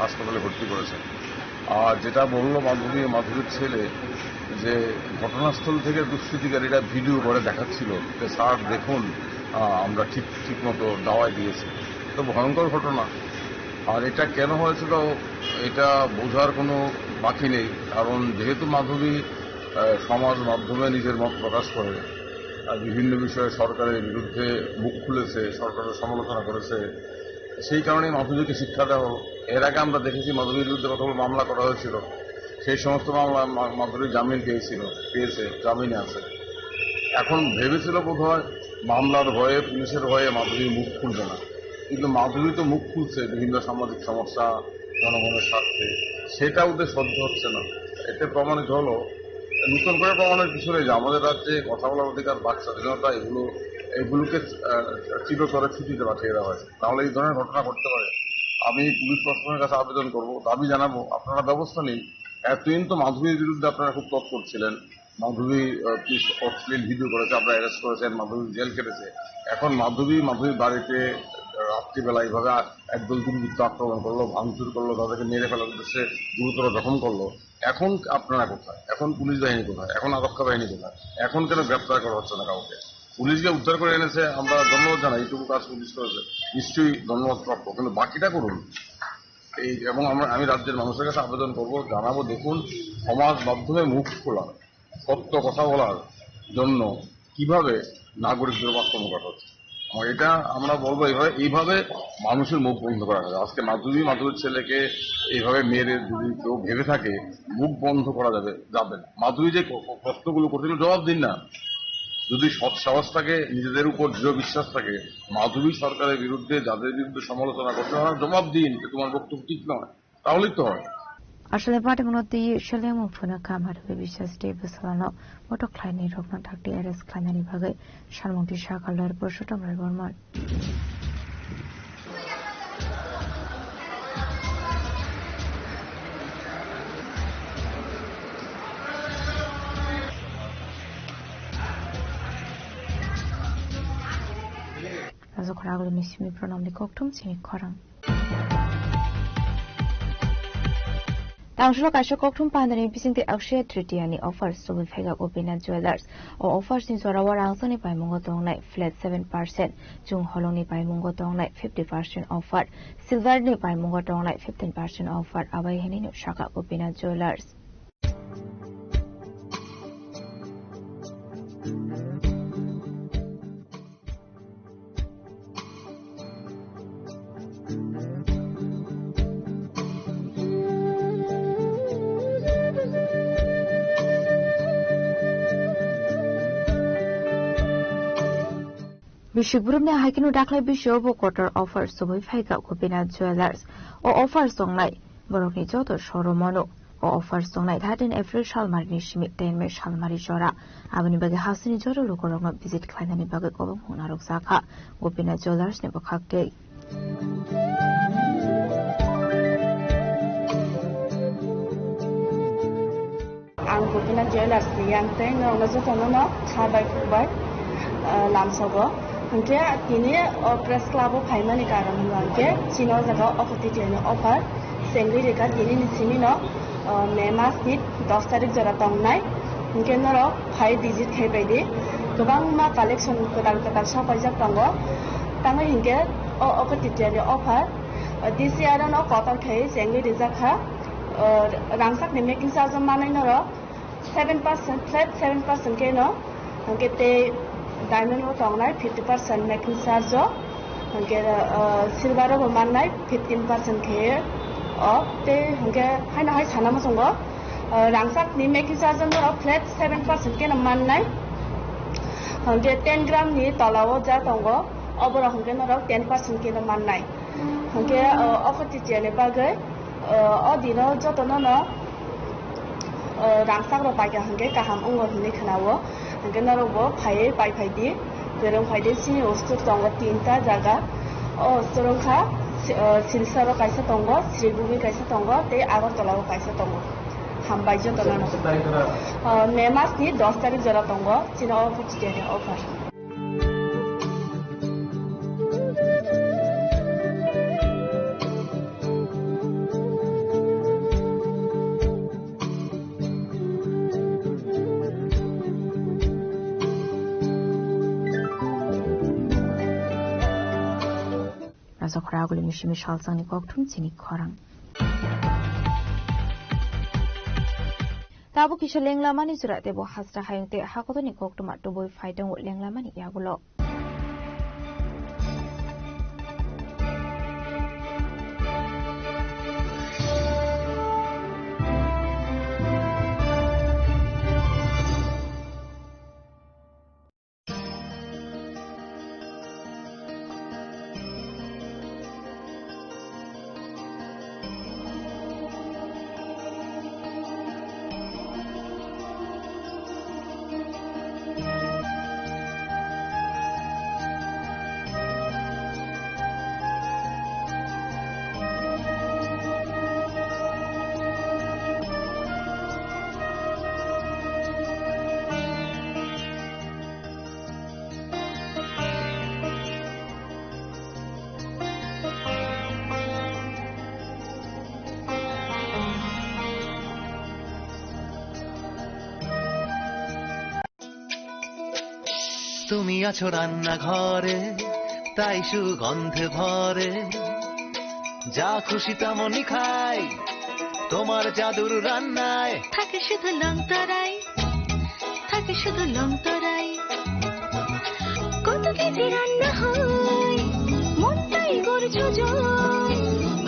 হাসপাতালে ভর্তি করেছে। আর যেটা বললো মাধবীর ছেলে যে ঘটনাস্থল থেকে দুষ্কৃতিকারীরা ভিডিও করে দেখাচ্ছিল যে স্যার দেখুন আমরা ঠিক মতো দাওয়াই দিয়েছি। তো ভয়ঙ্কর ঘটনা। আর এটা কেন হয়েছিল এটা বোঝার কোনো বাকি নেই, কারণ যেহেতু মাধবী সমাজ মাধ্যমে নিজের মত প্রকাশ করে বিভিন্ন বিষয়ে সরকারের বিরুদ্ধে মুখ খুলেছে, সরকারের সমালোচনা করেছে, সেই কারণেই মাধবীকে শিক্ষা দেওয়া হলো। এর আগে আমরা দেখেছি মাধবীর বিরুদ্ধে কতগুলো মামলা করা হয়েছিল, সেই সমস্ত মামলা মাধবী জামিন পেয়েছে, জামিনে আছে। এখন ভেবেছিল বোধহয় মামলার ভয়ে পুলিশের ভয়ে মাধবী মুখ খুলবে না, কিন্তু মাধবী তো মুখ খুলছে বিভিন্ন সামাজিক সমস্যা জনগণের স্বার্থে, সেটা ওদের সহ্য হচ্ছে না। এতে প্রমাণিত হলো নতুন করে প্রমাণের কিছু নেই যে আমাদের রাজ্যে কথা বলার অধিকার, বাক স্বাধীনতা এগুলোকে চিরতরে ছুটিতে পাঠিয়ে দেওয়া হয়েছে। তাহলে এই ধরনের ঘটনা ঘটতে পারে। আমি পুলিশ প্রশাসনের কাছে আবেদন করব, দাবি জানাবো আপনারা ব্যবস্থা নিন। এতদিন তো মাধবীর বিরুদ্ধে আপনারা খুব তৎপর ছিলেন, মাধবী অশ্লীল ভিডিও করেছে, আপনারা অ্যারেস্ট করেছেন, মাধবী জেল কেটেছে। এখন মাধবীর বাড়িতে রাত্রিবেলা এইভাবে একদল দুর্বৃত্ত আক্রমণ করলো, ভাঙচুর করলো, তাদেরকে মেরে ফেলার উদ্দেশ্যে গুরুতর জখম করলো। এখন আপনারা কোথায়? এখন পুলিশ বাহিনী কোথায়? এখন আরক্ষা বাহিনী কোথায়? এখন কেন গ্রেপ্তার করা হচ্ছে না কাউকে? পুলিশকে উদ্ধার করে এনেছে, আমরা ধন্যবাদ জানাই, এইটুকু কাজ পুলিশ করেছে, নিশ্চয়ই ধন্যবাদ প্রাপ্য, কিন্তু বাকিটা করুন। এবং আমি রাজ্যের মানুষের কাছে আবেদন করব, জানাবো দেখুন সমাজ মাধ্যমে মুখ খোলার, সত্য কথা বলার জন্য কিভাবে নাগরিকদের আক্রমণ করা হচ্ছে। এটা আমরা বলবো এইভাবে মানুষের মুখ বন্ধ করা হবে। আজকে মাধবীর ছেলেকে এইভাবে মেয়ের যদি কেউ ভেবে থাকে মুখ বন্ধ করা যাবে না। মাধবী যে প্রশ্নগুলো করছিল জবাব দিন না। যদি সৎ সাহস থাকে, নিজেদের উপর দৃঢ় বিশ্বাস থাকে, মাধবী সরকারের বিরুদ্ধে যাদের বিরুদ্ধে সমালোচনা করতে হয় জবাব দিন যে তোমার বক্তব্য ঠিক নয়, তাহলেই তো হয়। আসলে পার্টি মনোতি সেলে মুফুনা কামার বিশ্বাস ডে বসানো মটো ক্লাইনি রকনা থাকতে এরেস ক্লাইনানি ভাগে সালমন্তি শাখালের পুরুষোত্তম রায় বর্মন রাজখরাগুলো মিসমি প্রণামনি ককটুম চিনি খরাং Tangshlo kaisha kokthum pandani bisingti akshay tritiani offers to Viveka Gopina Jewelers or offers in Zorawa Rangsani by Mungo Tongnai flat 7%, Jung Holoni by Mungo Tongnai 50% offer, Silver Ni by Mungo Tongnai 15% offer, Away Heninu Shaka Gopina Jewelers. Bishigurumne Haikinu Daklai Bishobo quarter offers to Viveka Gopina Jewelers or offers songnai Borokni Joto Shoromono or offers songnai had in April Shalmari Schmidt Den Me Shalmari Jora Avani Bagi Hasini Joro Lokorong visit Kleinani Bagi Gobong Hunarosaka Gopina Jewelers Nebokak Day. Ang Gopina Jewelers yang no nazotono Chabai Kubai Lamsogo Untia Tini or Press Club of Paimani Karanke, Chino Zago of a Titan offer, Sengri Rika Tini Simino, Mema Snip, Dostarik Zoratong Night, Genero, High Digit Hebede, Gobanga collection Kodaka Shop Tango, Tanga Hinge or of a Titan offer, This year no kotor khai jengli rizak ha rangsak ni making charge manai no 7% flat 7% ke no ke te diamond ro tongnai 50% making charge ke silver ro manai 15% ke te ke haina hai chana ma songo rangsak ni making charge no flat 7% ke no manai ke 10 gram ni tolao ja tongo obora hongke no 10% ke no manai hongke offer ti jene bagai odino jotono no rangsak ro pai ka hongke kaham ongor ni khanawo hongke no ro phai pai phai di jerong phai de si ostur tongo tinta jaga osturong kha silsaro kaisa tongo sribumi kaisa tongo te agartala ro kaisa tongo hambai jotono no May mas ni 10 tarik jora tongo china offer ti jene offer Khoraguli mishimi shalsang ni koktum chini khorang Tabu kisha lenglama ni surat tebo hasra hayung te hakoto ni koktum at tuboy faidang wo lenglama ni yagulo তুমি আছো রান্না ঘরে তাই সুগন্ধে ভরে যা খুশি তেমনই খাই তোমার জাদুর রান্নায় থাকে শুধু লংতরাই থাকে শুধু লংতরাই কত কেজি রান্না হয় মনটাই করছো জয়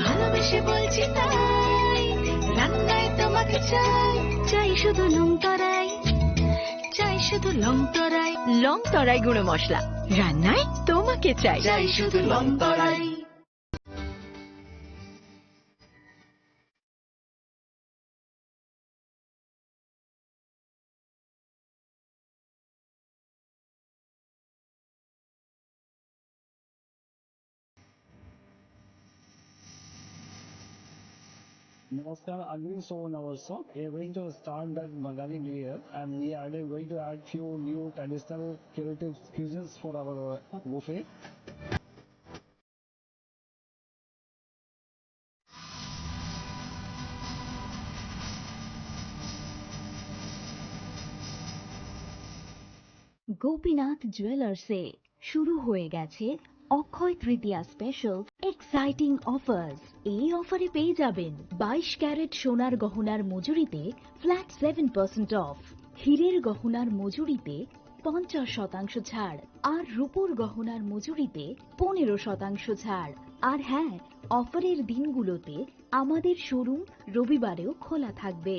ভালোবেসে বলছি তাই রান্নায় তোমাকে চাই চাই শুধু লংতরাই চাই শুধু লংতরাই লংতরাই গুঁড়ো মশলা রান্নায় তোমাকে চাই চাই শুধু লংতরাই Namaskar, again so on our song. We are going to start that Bengali New Year and we are going to add few new traditional creative cuisines for our buffet. Gopinath জুয়েলার্সে শুরু হয়ে গেছে Akshaya Tritiya special exciting offers এই অফারে পেয়ে যাবেন 22 carat সোনার গহনার মজুরিতে flat 7% of হীরের গহনার মজুরিতে 50% ছাড় আর রূপোর গহনার মজুরিতে 15% ছাড় আর হ্যাঁ অফারের দিনগুলোতে আমাদের শোরুম রবিবারেও খোলা থাকবে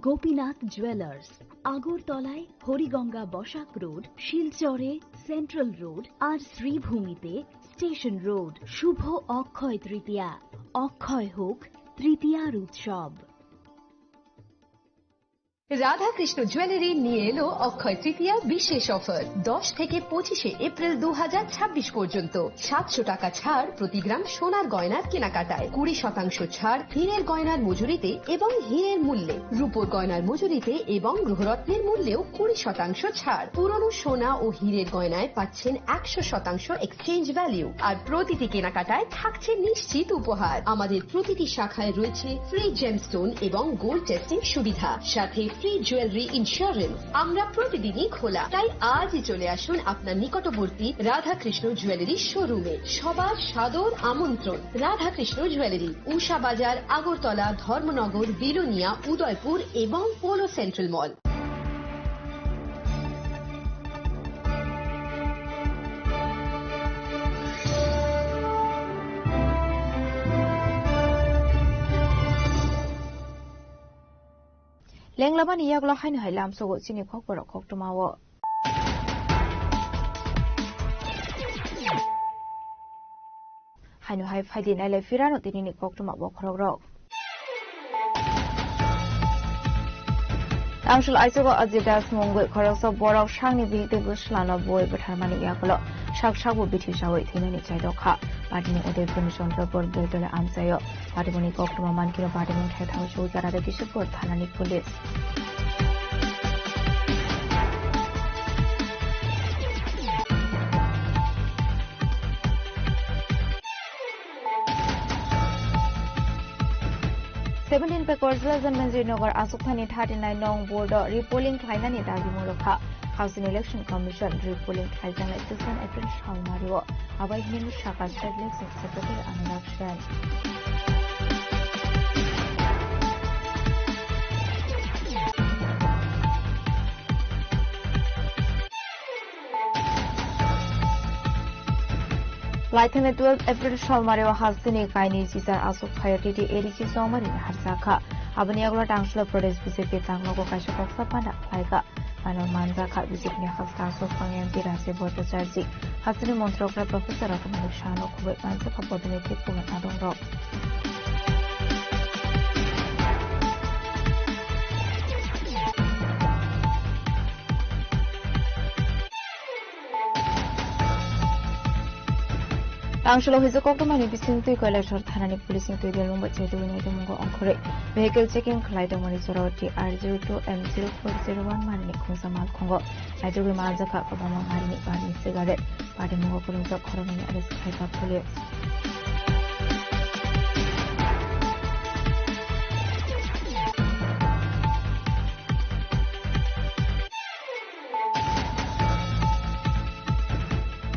গোপীনাথ জুয়েলার্স আগরতলায় হরিগঙ্গা বসাক রোড শিলচরে সেন্ট্রাল রোড আর শ্রীভূমিতে স্টেশন রোড শুভ অক্ষয় তৃতীয়া অক্ষয় হোক তৃতীয়ার উৎসব রাধাকৃষ্ণ জুয়েলারি নিয়ে এলো অক্ষয় তৃতীয়া বিশেষ অফার 10 থেকে 25 এপ্রিল 2026 পর্যন্ত 700 টাকা ছাড় প্রতি গ্রাম সোনার গয়নার কেনাকাটায় 20% ছাড় হীরের গয়নার মজুরিতে এবং হীরের মূল্যে রূপোর গয়নার মজুরিতে এবং গ্রহরত্নের মূল্যেও 20% ছাড় পুরনো সোনা ও হীরের গয়নায় পাচ্ছেন 100% এক্সচেঞ্জ ভ্যালু আর প্রতিটি কেনাকাটায় থাকছে নিশ্চিত উপহার আমাদের প্রতিটি শাখায় রয়েছে ফ্রি জেমস্টোন এবং গোল্ড টেস্টিং সুবিধা সাথে ফ্রি জুয়েলারি ইন্স্যুরেন্স। আমরা প্রতিদিনই খোলা, তাই আজই চলে আসুন আপনার নিকটবর্তী রাধাকৃষ্ণ জুয়েলারি শোরুমে। সবার সাদর আমন্ত্রণ। রাধাকৃষ্ণ জুয়েলারি, উষা বাজার, আগরতলা, ধর্মনগর, বিলোনিয়া, উদয়পুর এবং পোলো সেন্ট্রাল মল। লেংলাবানি ইয়াগলা হাইনো হাই লামসগো চিনি খকবর খকটমাও হাইনো হাই ফাইদি নাইলে ফিরানো তিনিনি খকটমা বখরগ্রক Angshul Aisogo Azidas Mongwe Koroso Borok Shangni Bihte Buslano Boy Batharmani Yakolo Shak Shabu Bithi Shawai Thinani Chaidoka Patini Ode Punishondra Bor Beltole Amsayo Patimoni Koktuma Mankino Patimun Khetau Shuzara de Kishupur Thanani Police Seventeen Pekorslas and Manzinogar Asukani 39 Nong Board repolling Kainani Dagi Moloka Housing Election Commission repolling Kaisan Assistant April Shalmario Abai Hindu Shaka State Election Secretary Anurag Shen. Laithane 12 April Shalmario Hasini Kaini Caesar Asuk Hayatiti Edici Somari Harsaka Abaniagla Tangshla Pradesh BJP Tanglogo Kashakok Sapana Laika Manor Manzaka BJP Haska Asuk Pangyampi Rase Bota Charji Hasini Montrokra Professor of Shano Kuwait Manzaka Bodinati Puman Adonro Angshlo Hizokokmani Bisinti Kolashor Thanani Police in Tudelumba Chetuingo Onkore Vehicle checking Klaitomani Soroti R02 M0401 Mani Kunsamal Kongo Adobe Mazaka Obama Mani Bani Cigarette Party Mungo Kurunza Koroni Alice Kaipa Police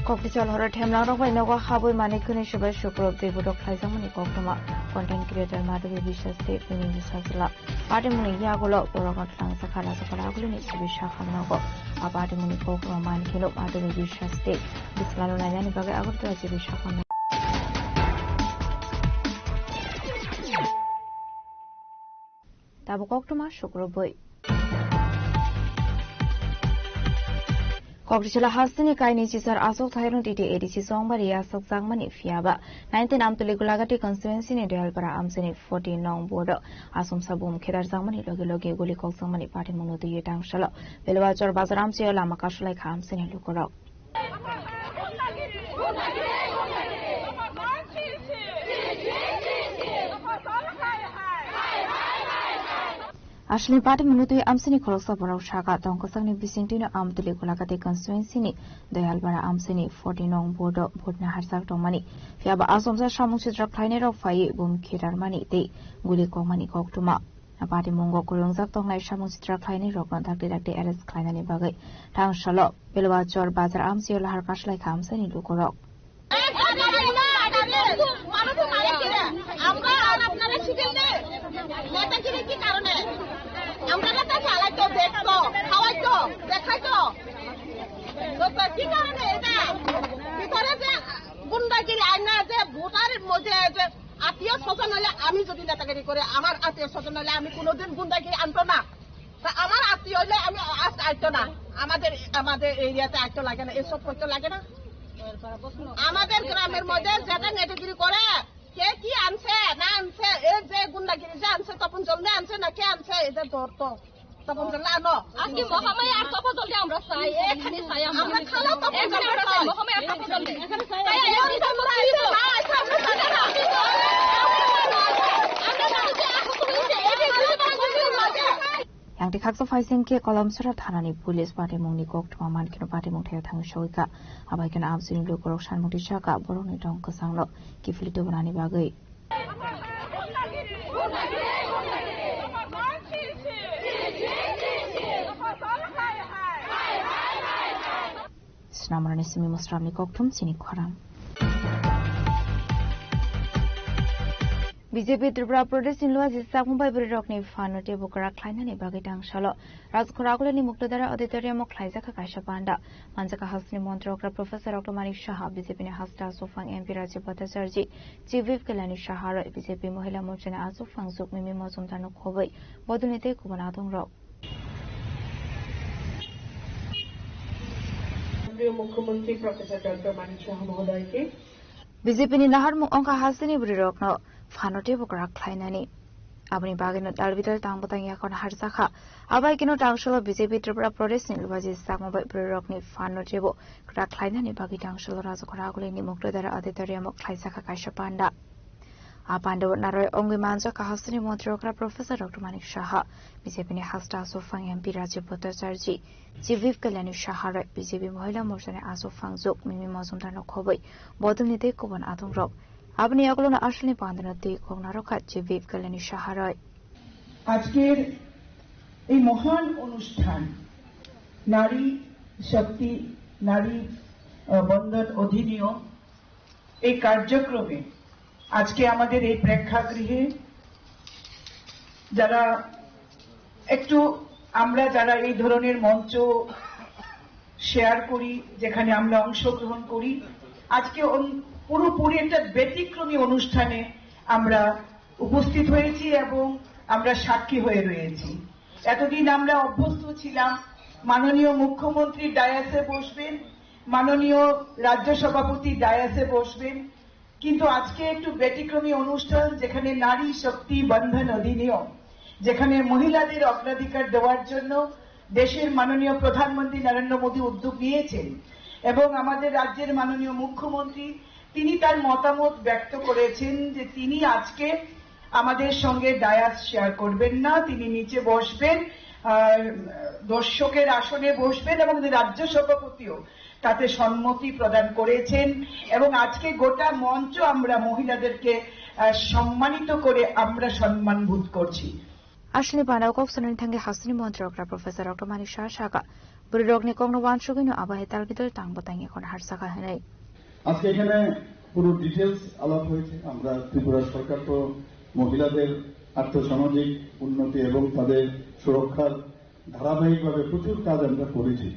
Koktichal Horror Temla Noga Habu Manikuni Shuba Shukro, they would apply Zamani Koktoma, content creator Madhu Visha State, meaning the Sazla. Patimuni Yagolo, Orogot Langsakala Sakaragul needs to be Shafanago, a Patimuni Kokoma Mankino, Madhu Visha State, this Lalona Yanibaga Agutra Shafana. Tabu Koktoma Shukro Boy. Koktichela Hasini Kaini Chisar Asok Thairon Titi Edici Songbari Asok Zangmani Fiaba 19 Amtuligulagati constituency ni Delpara Amsini 14 Nong Border Asum Sabum Kedar Zangmani Logi Guli Kok Zangmani Party Mono the Yetang Shala Belwachor Bazaram Siola Makashulai Hamsini Lukorok Ashli Party Minutu Amsini Korosa Borok Shaka Tonkosani Visintino Amtuligulagati constituency ni Delpara Amsini 14 Nong Border Bodna Harsak Tomani Fiaba Asumsa Shamuchitra Plainero Fai Bum Kedar Mani Te Guli Komani Koktuma Party Mungo Kurungzak Tongai Shamuchitra Plainero contacted at the Alice Kleinani Bagay Tang Shalo Belwachor Bazar Amsiola Harkashlai Hamsini Lukorok আত্মীয় স্বজন হলে আমি যদি নেতাগিরি করে আমার আত্মীয় স্বজন হলে আমি কোনোদিন গুন্ডাগিরি আনতো না আমার আত্মীয় হলে আমি আজকে আইতো না আমাদের এরিয়াতে আইতো লাগে না এসব করতে লাগে না আমাদের গ্রামের মধ্যে যেটা নেতাগিরি করে কে কি আনছে না আনছে এই যে গুন্ডাগিরি যে আনছে তপন জলদি আনছে না কে আনছে এদের ধরতো তপন জলদি আনো আজকে মহামায়া আর তপন জলদি আমরা চাই এখানে চাই আমরা খালা তপন জলদি চাই মহামায়া আর তপন জলদি এখানে চাই Yang dikakso faising ke kolam surat Thanani Police Party Mungni Koktoma Mankino Party Mungthaya Thang Shoika Abai kana Amsini Lukorok Shanmukti Shaka Boroni Tong Kasanglo Kiflito Banani Bagai namrani simi musramni koktum sini khoram BJP Tripura প্রদেশ ইনলোয়া জিসাক মুম্বাই বরিরকনি ফানতে বকরা খ্লাইনানি বাগি টাংশাল রাজখরাগুলনি মুক্তদারা অডিটোরিয়াম খ্লাইজাখা কাইসা পান্ডা মানজাকা হাসনি মন্ত্রকরা প্রফেসর অক্টমানিক সাহা বিজেপিনি হাসটা সোফাং এমপি রাজীব ভট্টাচার্য চিফ কল্যাণী সাহার বিজেপি মহিলা মোর্চানি আসুফাং সুক মিমি মজুমদারনো খবই বদুনিতে কুবনা দংরক মুখ্যমন্ত্রী প্রফেসর ডক্টর মানিক সাহা মহোদয়কে বিজেপিনি নাহার মুখ অঙ্কা হাসিনি বরিরকনো ফানতে বকরা খ্লাইনানি aboni bagino dalbital tangbotang yakon harsakha abai kino tangsholo BJP Tripura Pradesh Nilbaji Sakmobai Prirokni Fano Jebo Kra Klainani Bagi Tangsholo Razakoraguli ni Muktadara Auditorium Klaisaka Kaisha Panda Apanda Naroy Ongi Manzo Kahasini Montrokra Professor Dr. Manik Shaha BJP ni Hasta Asofang MP Rajiv Bhattacharya Chief Kalani Shahara BJP Mohila Morsane Asofang Zok Mimi Mazumdar Nokhoboi Bodumnite Koban Atongrok আপনি এগুলো না আসলে পান্ডানাতে কোনারো খাচ্ছে beep Kalyani সাহারায় আজকের এই মহান অনুষ্ঠান নারী শক্তি নারী বন্ধন অধিনিয়ম এই কার্যক্রমে আজকে আমাদের এই প্রেক্ষাগৃহে যারা একটু আমরা যারা এই ধরনের মঞ্চ শেয়ার করি যেখানে আমরা অংশগ্রহণ করি আজকে পুরোপুরি একটা ব্যতিক্রমী অনুষ্ঠানে আমরা উপস্থিত হয়েছি এবং আমরা সাক্ষী হয়ে রয়েছি এতদিন আমরা অভ্যস্ত ছিলাম মাননীয় মুখ্যমন্ত্রী ডায়াসে বসবেন মাননীয় রাজ্য সভাপতি ডায়াসে বসবেন কিন্তু আজকে একটু ব্যতিক্রমী অনুষ্ঠান যেখানে নারী শক্তি বন্ধন অধিনিয়ম যেখানে মহিলাদের অগ্রাধিকার দেওয়ার জন্য দেশের মাননীয় প্রধানমন্ত্রী নরেন্দ্র মোদী উদ্যোগ নিয়েছেন এবং আমাদের রাজ্যের মাননীয় মুখ্যমন্ত্রী তিনি তার মতামত ব্যক্ত করেছেন যে তিনি আজকে আমাদের সঙ্গে ডায়াস শেয়ার করবেন না তিনি নিচে বসবেন দর্শকের আসনে বসবেন এবং রাজ্য সভাপতিও তাতে সম্মতি প্রদান করেছেন এবং আজকে গোটা মঞ্চ আমরা মহিলাদেরকে সম্মানিত করে আমরা সম্মানবোধ করছি আসলে বানাওকক সনন থাঙ্গে হাসনি মন্ত্রকরা প্রফেসর ডক্টর মানিক শাহ শাকা বরিরকনি কংনবান সুগিনো আবাহে তালবিদল টাংবতাং এখন হারসাকা হেনাই আজকে এখানে পুরো ডিটেলস আলাপ হয়েছে আমরা ত্রিপুরা সরকার তো মহিলাদের আর্থসামাজিক উন্নতি এবং তাদের সুরক্ষার ধারাবাহিকভাবে প্রচুর কাজ আমরা করেছি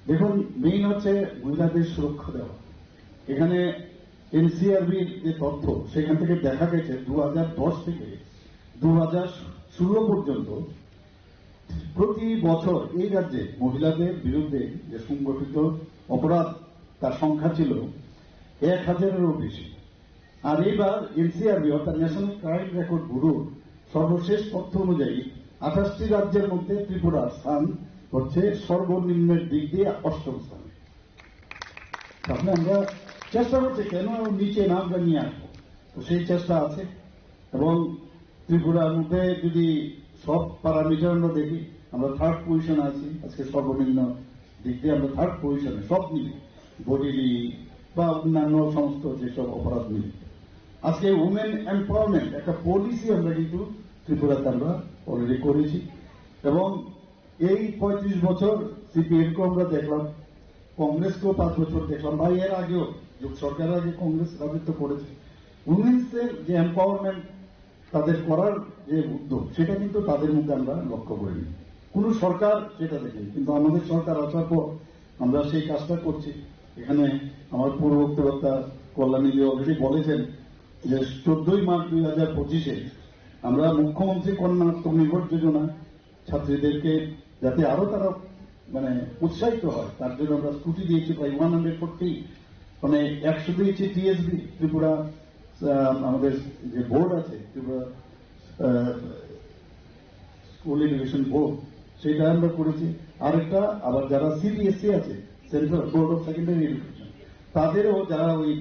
দেখুন মেইন হচ্ছে মহিলাদের সুরক্ষা দেওয়া এখানে এনসিআরবির যে তথ্য সেখান থেকে দেখা গেছে 2010 থেকে 2016 পর্যন্ত প্রতি বছর এই রাজ্যে মহিলাদের বিরুদ্ধে যে সংগঠিত অপরাধ তার সংখ্যা ছিল 1000-এরও বেশি আর এইবার এনসিআরবি অর্থাৎ ন্যাশনাল ক্রাইম রেকর্ড ব্যুরোর সর্বশেষ তথ্য অনুযায়ী 28টি রাজ্যের মধ্যে ত্রিপুরার স্থান হচ্ছে সর্বনিম্নের দিক দিয়ে 8ম স্থানে তাহলে আমরা চেষ্টা করছি কেন নিচে না আমরা নিয়ে আসবো তো সেই চেষ্টা আছে এবং ত্রিপুরার মধ্যে যদি সব প্যারামিটার আমরা দেখি আমরা 3rd পজিশনে আছি আজকে সর্বনিম্ন দিক দিয়ে আমরা 3rd পজিশনে সব মিলে বডিলি বা অন্যান্য সমস্ত যেসব অপরাধ মিলে আজকে উমেন এম্পাওয়ারমেন্ট একটা পলিসি আমরা কিন্তু ত্রিপুরাতে আমরা অলরেডি করেছি এবং এই 35 বছর সিপিএমকে আমরা দেখলাম কংগ্রেসকেও 5 বছর দেখলাম বা এর আগেও সরকারের আগে কংগ্রেস রাজত্ব করেছে উমেন্সের যে এম্পাওয়ারমেন্ট তাদের করার যে উদ্যোগ সেটা কিন্তু তাদের মধ্যে আমরা লক্ষ্য করিনি কোন সরকার সেটা দেখেনি কিন্তু আমাদের সরকার আসার পর আমরা সেই কাজটা করছি এখানে আমার পূর্ব বক্তব্য কল্যাণীজি অলরেডি বলেছেন যে 14 মার্চ 2025-এ আমরা মুখ্যমন্ত্রী কন্যা আত্মনির্ভর যোজনা ছাত্রীদেরকে যাতে আরো তারা মানে উৎসাহিত হয় তার জন্য আমরা স্কুটি দিয়েছি প্রায় 140 মানে 100 দিয়েছি টিএসবি ত্রিপুরা আমাদের যে বোর্ড আছে ত্রিপুরা স্কুল এডুকেশন বোর্ড সেটা আমরা করেছি আরেকটা আবার যারা সিবিএসসি আছে central board of secondary education তাদেরও যারা ওই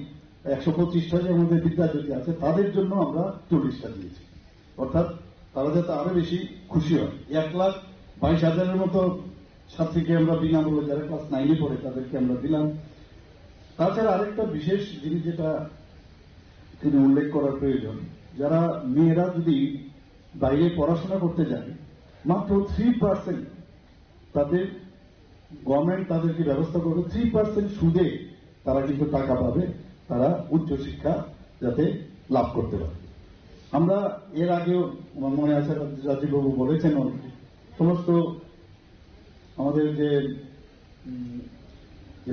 125টা যে আমাদের বিদ্যাজ্যোতি আছে তাদের জন্য আমরা 40টা দিয়েছি অর্থাৎ তারা যাতে আরো বেশি খুশি হয় 1,22,000-এর মতো ছাত্রীকে আমরা বিনামূল্যে যারা ক্লাস 9-এ পড়ে তাদেরকে আমরা দিলাম তাছাড়া আরেকটা বিশেষ জিনিস যেটা তিনি উল্লেখ করার প্রয়োজন যারা মেয়েরা যদি বাইরে পড়াশোনা করতে যায় মাত্র 3% তাদের গভর্নমেন্ট তাদেরকে ব্যবস্থা করবে 3% সুদে তারা কিন্তু টাকা পাবে, তারা উচ্চশিক্ষা যাতে লাভ করতে পারে। আমরা এর আগেও মনে আছে রাজীববাবু বলেছেন সমস্ত আমাদের যে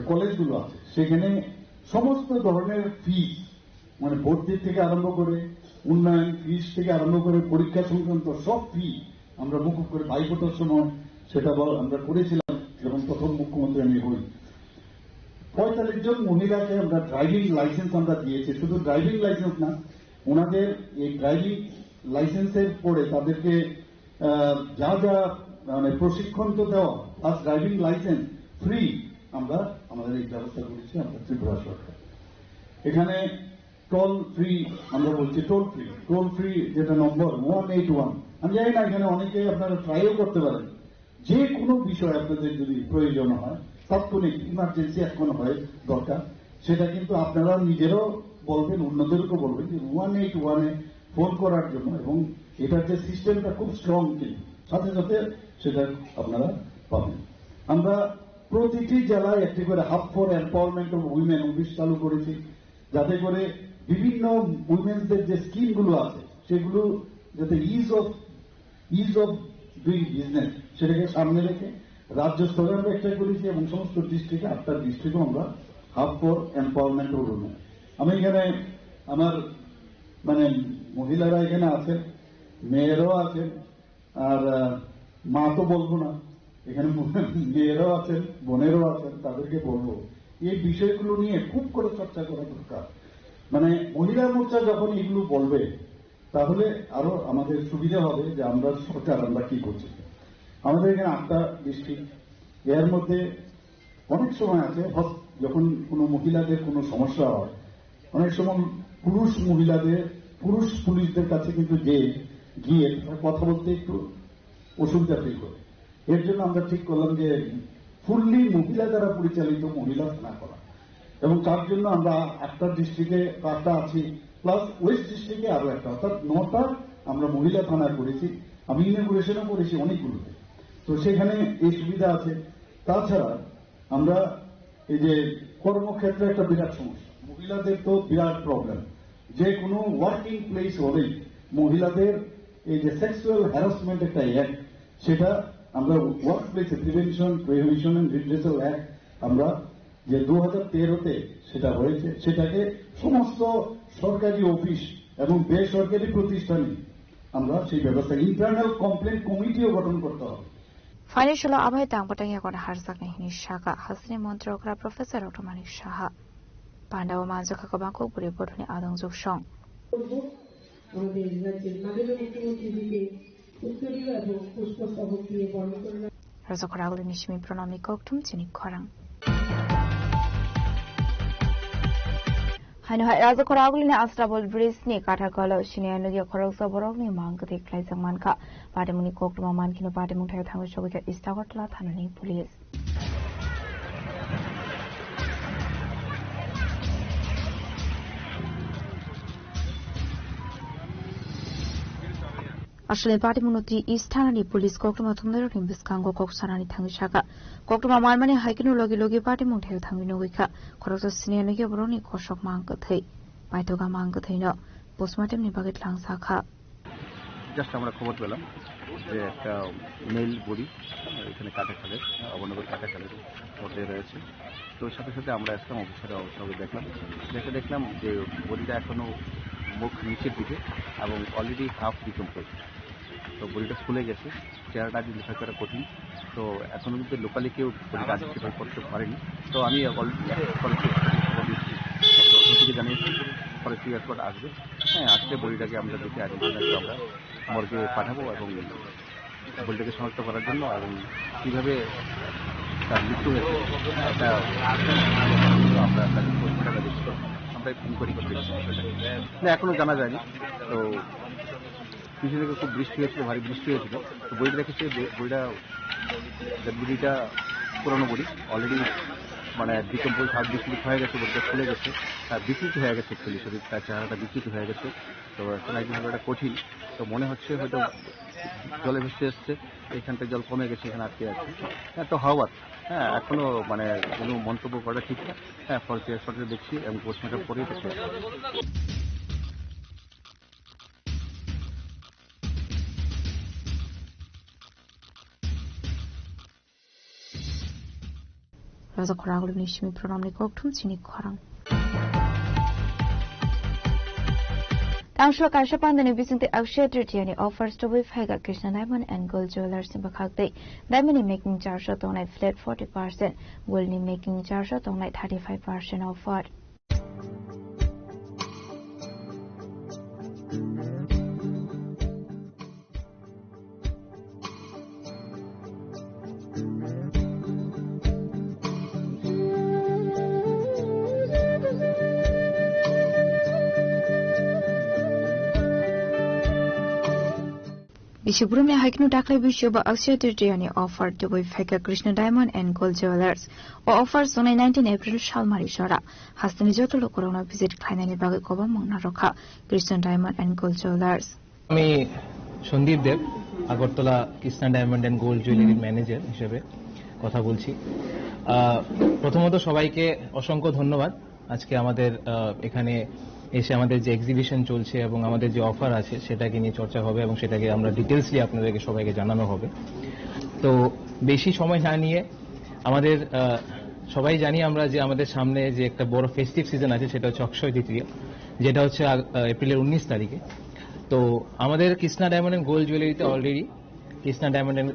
কলেজগুলো আছে সেখানে সমস্ত ধরনের ফিস মানে ভর্তির থেকে আরম্ভ করে উন্নয়ন ফিস থেকে আরম্ভ করে পরীক্ষা সংক্রান্ত সব ফি আমরা মুকুব করে ভাইফোঁটার সময় সেটা আমরা করেছিলাম যখন প্রথম মুখ্যমন্ত্রী আমি হই। 45 জন মহিলাকে আমরা ড্রাইভিং লাইসেন্স আমরা দিয়েছি। শুধু ড্রাইভিং লাইসেন্স না, ওনাদের এই ড্রাইভিং লাইসেন্সের পরে তাদেরকে যা যা মানে প্রশিক্ষণ তো দেওয়া প্লাস ড্রাইভিং লাইসেন্স ফ্রি আমরা আমাদের এই ব্যবস্থা করেছি আমরা ত্রিপুরা সরকার। এখানে টোল ফ্রি আমরা বলছি, টোল ফ্রি যেটা নম্বর 181, আমি জানি না এখানে অনেকে আপনারা ট্রাইও করতে পারেন। যে কোনো বিষয় আপনাদের যদি প্রয়োজন হয় তাৎক্ষণিক ইমার্জেন্সি এখন হয় দরকার, সেটা কিন্তু আপনারা নিজেরও বলবেন, অন্যদেরকেও বলবেন যে 181-এ ফোন করার জন্য, এবং এটার যে সিস্টেমটা খুব স্ট্রং, কিন্তু সাথে সাথে সেটা আপনারা পাবেন। আমরা প্রতিটি জেলায় একটি করে hub for empowerment of women office চালু করেছি, যাতে করে বিভিন্ন উইমেন্সদের যে স্কিমগুলো আছে সেগুলো যাতে ইজ অফ ডুইং বিজনেস সেটাকে সামনে রেখে রাজ্য স্তরে আমরা একটা করেছি, এবং সমস্ত ডিস্ট্রিক্টে 8টা ডিস্ট্রিক্টও আমরা hub for empowerment of women. আমি এখানে আমার মানে মহিলারা এখানে আছেন, মেয়েরাও আছেন, আর মা তো বলবো না, এখানে মেয়েরাও আছেন, বোনেরও আছেন, তাদেরকে বলবো এই বিষয়গুলো নিয়ে খুব করে চর্চা করা দরকার। মানে মহিলা মোর্চা যখন এগুলো বলবে তাহলে আরো আমাদের সুবিধা হবে যে আমরা সরকার আমরা কি করছি। আমাদের এখানে 8টা ডিস্ট্রিক্ট, এর মধ্যে অনেক সময় আছে যখন কোনো মহিলাদের কোনো সমস্যা হয়, অনেক সময় পুরুষ পুলিশদের কাছে কিন্তু গিয়ে কথা বলতে একটু অসুবিধা ফিল করে। এর জন্য আমরা ঠিক করলাম যে ফুললি মহিলা দ্বারা পরিচালিত মহিলা থানা করা, এবং তার জন্য আমরা 8টা ডিস্ট্রিক্টে 8টা আছি, প্লাস ওয়েস্ট ডিস্ট্রিক্টে আরো একটা, অর্থাৎ 9টা আমরা মহিলা থানা করেছি। আমি ইনগুরেশনও করেছি অনেকগুলোতে, তো সেখানে এই সুবিধা আছে। তাছাড়া আমরা এই যে কর্মক্ষেত্রে একটা বিরাট সমস্যা, মহিলাদের তো বিরাট প্রবলেম, যে কোনো ওয়ার্কিং প্লেস হলেই মহিলাদের এই যে সেক্সুয়াল হ্যারাসমেন্ট একটা অ্যাক্ট, সেটা আমরা ওয়ার্ক প্লেসে prevention prohibition and redressal act আমরা যে 2013-তে সেটা হয়েছে, সেটাকে সমস্ত সরকারি অফিস এবং বেসরকারি প্রতিষ্ঠানে আমরা সেই ব্যবস্থা ইন্টারনাল কমপ্লেন কমিটিও গঠন করতে হবে। ফাইন্যান্সিয়াল আবহাওয়া তাংপটাং এখন হারসাকনি হিনি শাখা হাসনি মন্ত্রকরা প্রফেসর ডক্টর মানিক সাহা পান্ডাও মানজখাকা বাংকো বুড়ি বধুনি আদং জুকসং আমাদের রাজ্যের মাননীয় মুখ্যমন্ত্রীকে উত্তরীয় এবং পুষ্পস্তবক দিয়ে বরণ করে রাজখরাগুলি নিশমি প্রণামী ককটুম চিনি খরাং হাইনহাই রাজখরাগুলিनि आस्ट्राबल ब्रिजनि काठारखौल सिनियानुगिया खरगसा बरकनि मांगथि ख्लाइजां मानखा पाटेमुनि कक्टमा मानखिनो पाटेमुं थायाव थांनो सगैखा इस्तागरतला थानानि पुलिस আসলে পাটিমুনতি ইস্টানানি পুলিশ কক্টমা থুমদারনি বিসকাঙ্গো কক্সানানি থাঙ্গি শাখা কক্টমা মানমানি হাইকিনো লগে লগে পাটিমুং থাयाव থাঙ্गि नगैखा खरगसा सिनियानुगिया बरकनि कसक मांगथै पाइथगा मांगथैनो पोस्टमार्टमनि बागै ख्लां साखा জাস্ট আমরা খবর পেলাম যে একটা মেল বডি এখানে কাটাখালের অবনগর কাটাখালের মধ্যে রয়েছে। তো সাথে সাথে আমরা আসলাম অফিসারের সঙ্গে দেখলাম যে বডিটা এখনো মুখ নিচের দিকে এবং অলরেডি হাফ ডিকম্পোজ। তো বডিটা ফুলে গেছে, চেহারাটা আইডেন্টিফাই করা কঠিন। তো এখনো কিন্তু লোকালি কেউ বডিটা আইডেন্টিফাই করতে পারেনি। তো আমি অলরেডি জানিয়েছি ফরেস্ট এয়ারপোর্ট আসবে, হ্যাঁ আসলে বডিটাকে আমরা দেখে আইডেন্টিফাই আমরা মর্গে পাঠাবো এবং বডিটাকে শনাক্ত করার জন্য এবং কীভাবে তার মৃত্যু হয়েছে এটা আমরা আমরা ইনকোয়ারি করতে না, এখনো জানা যায়নি। তো কিছু থেকে খুব বৃষ্টি হয়েছিল, ভারী বৃষ্টি হয়েছিল। তো বইটা রেখেছে, বডিটা পুরোনো বডি অলরেডি মানে ডিকম্পোজ হার্ট বিকৃত হয়ে গেছে, বডিটা খুলে গেছে, তার বিকৃত হয়ে গেছে অ্যাকচুয়ালি শরীর, তার চেহারাটা বিকৃত হয়ে গেছে। তো এখন একদিন এটা কঠিন। তো মনে হচ্ছে হয়তো জলে ভেসে এসছে, এখান থেকে জল কমে গেছে, এখানে আটকে আছে। হ্যাঁ, তো হওয়ার এখনো মানে কোনো মন্তব্য করা ঠিক না। ফরেস্ট এক্সপার্টকে দেখছি এবং পোস্টমর্টম করেই দেখছি। Raza Khoragul Nishimi Program ni Koktum Chini Khorang. Council Kashapan the Nibisinte Akshay Tritiani offers to with Haga Krishna Diamond and Gold Jewelers in Bakakte. Diamond making charge shot on night flat 40%, gold making charge shot on night 35% offer. Bishubrumya Haiknu Dakle Bishuba Akshay Tritiani offered to with Haga Krishna Diamond and Gold Jewelers or offers on 19 April Shalmari Shara. Hastani Jotolo Corona visit Kainani Bagakova Monaroka, Krishna Diamond and Gold Jewelers. আমি Sandeep Deb, Agartala Krishna diamond and gold jewellery manager হিসেবে কথা বলছি। প্রথমত সবাইকে অসংখ্য ধন্যবাদ আজকে আমাদের এখানে এসে আমাদের যে এক্সিবিশন চলছে এবং আমাদের যে অফার আছে সেটাকে নিয়ে চর্চা হবে এবং সেটাকে আমরা ডিটেলসলি আপনাদেরকে সবাইকে জানানো হবে। তো বেশি সময় না নিয়ে আমাদের সবাই জানি আমরা যে আমাদের সামনে যে একটা বড় ফেস্টিভ সিজন আছে সেটা হচ্ছে অক্ষয় তৃতীয়া, যেটা হচ্ছে এপ্রিলের 19 তারিখে। তো আমাদের কৃষ্ণা ডায়মন্ড অ্যান্ড গোল্ড জুয়েলারিতে অলরেডি কৃষ্ণা ডায়মন্ড অ্যান্ড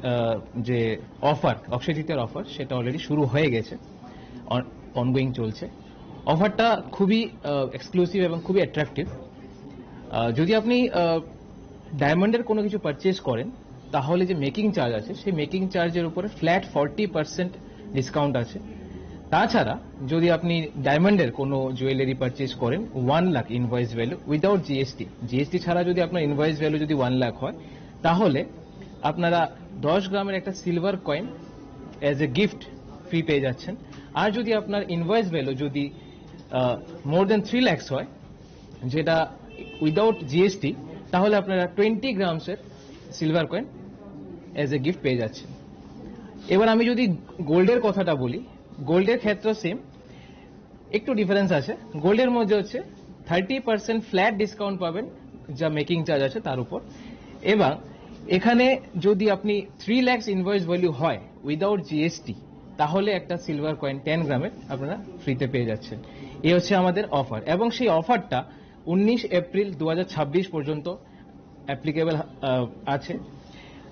যে অফার অক্ষয় তৃতীয়ার অফার সেটা অলরেডি শুরু হয়ে গেছে, অনগোয়িং চলছে। অফারটা খুবই এক্সক্লুসিভ এবং খুবই অ্যাট্রাকটিভ। যদি আপনি ডায়মন্ডের কোনো কিছু পারচেজ করেন তাহলে যে মেকিং চার্জ আছে সেই মেকিং চার্জের উপরে ফ্ল্যাট 40% ডিসকাউন্ট আছে। তাছাড়া যদি আপনি ডায়মন্ডের কোনো জুয়েলারি পারচেজ করেন 1 lakh invoice value without GST ছাড়া যদি আপনার ইনভয়েস ভ্যালু যদি 1 লাখ হয় তাহলে আপনারা 10 গ্রামের একটা silver coin as a gift free পেয়ে যাচ্ছেন। আর যদি আপনার ইনভয়েস ভ্যালু যদি মোর দেন 3 lakhs হয়, যেটা উইদাউট জিএসটি, তাহলে আপনারা 20 গ্রামসের silver coin as a gift পেয়ে যাচ্ছেন। এবার আমি যদি গোল্ডের কথাটা বলি, গোল্ডের ক্ষেত্রে সেম, একটু ডিফারেন্স আছে। গোল্ডের মধ্যে হচ্ছে 30% ফ্ল্যাট ডিসকাউন্ট পাবেন যা মেকিং চার্জ আছে তার উপর। এবং এখানে যদি আপনি 3 lakhs ইনভয়েস ভ্যালু হয় উইদাউট জিএসটি তাহলে একটা সিলভার কয়েন 10 গ্রামের আপনারা ফ্রিতে পেয়ে যাচ্ছেন। এই হচ্ছে আমাদের অফার এবং সেই অফারটা 19 এপ্রিল 2026 পর্যন্ত অ্যাপ্লিকেবল আছে।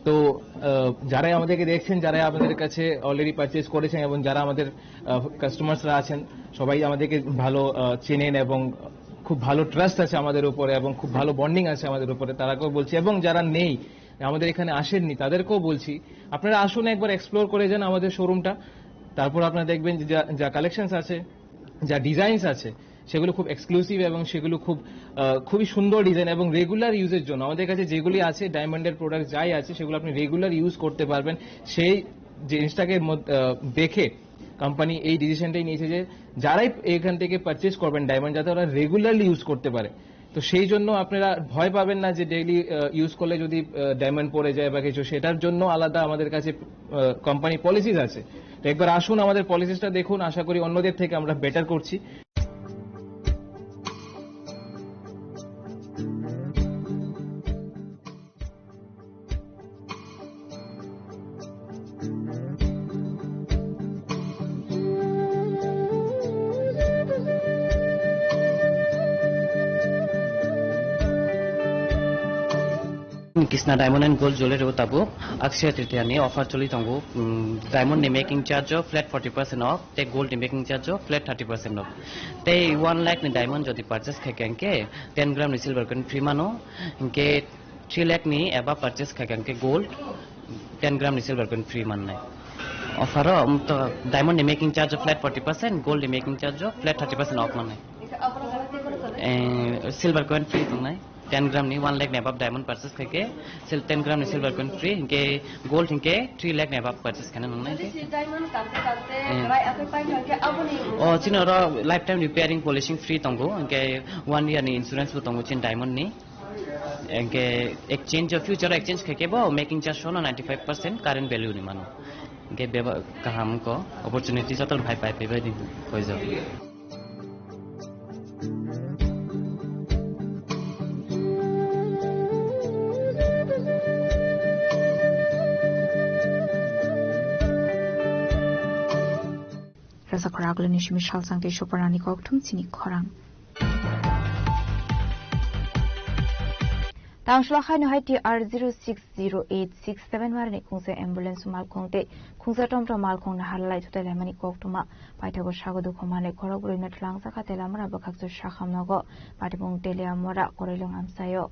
তো যারা আমাদেরকে দেখছেন, যারা আমাদের কাছে অলরেডি পারচেজ করেছেন এবং যারা আমাদের কাস্টমার্সরা আছেন সবাই আমাদেরকে ভালো চেনেন এবং খুব ভালো ট্রাস্ট আছে আমাদের উপরে এবং খুব ভালো বন্ডিং আছে আমাদের উপরে, তারাকেও বলছি। এবং যারা নেই, আমাদের এখানে আসেননি, তাদেরকেও বলছি আপনারা আসুন, একবার এক্সপ্লোর করে যান আমাদের শোরুমটা। তারপর আপনারা দেখবেন যা কালেকশনস আছে, যা ডিজাইনস আছে সেগুলো খুব এক্সক্লুসিভ এবং সেগুলো খুবই সুন্দর ডিজাইন এবং রেগুলার ইউজের জন্য আমাদের কাছে যেগুলি আছে ডায়মন্ডের প্রোডাক্ট যাই আছে সেগুলো আপনি রেগুলার ইউজ করতে পারবেন। সেই জিনিসটাকে দেখে কোম্পানি এই ডিসিশনটাই নিয়েছে যে যারাই এখান থেকে পারচেজ করবেন ডায়মন্ড যাতে ওরা রেগুলারলি ইউজ করতে পারে। তো সেই জন্য আপনারা ভয় পাবেন না যে ডেইলি ইউজ করলে যদি ডায়মন্ড পড়ে যায় বা কিছু, সেটার জন্য আলাদা আমাদের কাছে কোম্পানি পলিসিস আছে। তো একবার আসুন, আমাদের পলিসিসটা দেখুন, আশা করি অন্যদের থেকে আমরা বেটার করছি। Krishna Diamond and Gold Jewelry tabu Akshay Tritiya ni offer choli tangu diamond ni making charge of flat 40% off, te gold ni making charge of flat 30% off. Te 1 lakh ni diamond jodi purchase khakenke 10 gram ni silver coin free mano inke 3 lakh ni above purchase khakenke gold 10 gram ni silver coin free manne. Offer to diamond ni making charge of flat 40%, gold ni making charge of flat 30% off manne. Silver coin free tunai 10 gram ni 1 lakh ni above diamond purchase kake 10 gram ni silver coin free inke gold inke 3 lakh ni above purchase kana nunai diamond kante rai apai pai kake abuni o chinoro lifetime repairing polishing free tongo inke 1 year ni insurance bu tongo chin diamond ni exchange future exchange kekebo making charge shono 95% current value ni mano ge kaham ko opportunity jotor bhai pai pai din hoi jao Rasa khoraglo ni shimi shal sangte shoparani kokthum chini khorang Tangshla khaino hai TR060867 marni khungse ambulance malkhongte khungsa tomtom malkhong na halai thotela mani koktuma paithago sagodu khomane khoroguri na tlangsa khatela mara bakhakso shakhamnago patibong telia mora korilong amsayo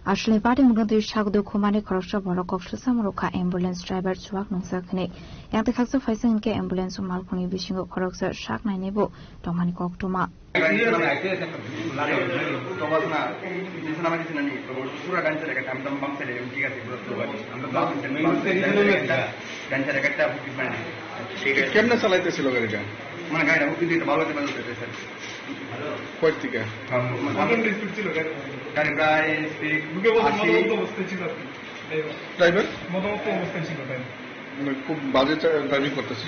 Ashley party mungkin shagdo khomane khorosha boro kokshla samroka ambulance driver chuak nungsakne yang tekhakso faisang ke ambulance malkhoni bisingo khoroksa shak nai nebo tomani koktuma কেমনে চালাইতেছিল গাড়িটা মানে গাড়িটা উদ্দিতে ভালো হতে পারতেছে sir কয় থেকে ছিল গাড়ি প্রায় ড্রাইভার মতামত অবস্থায় ছিল মানে খুব বাজে ড্রাইভিং করতেছে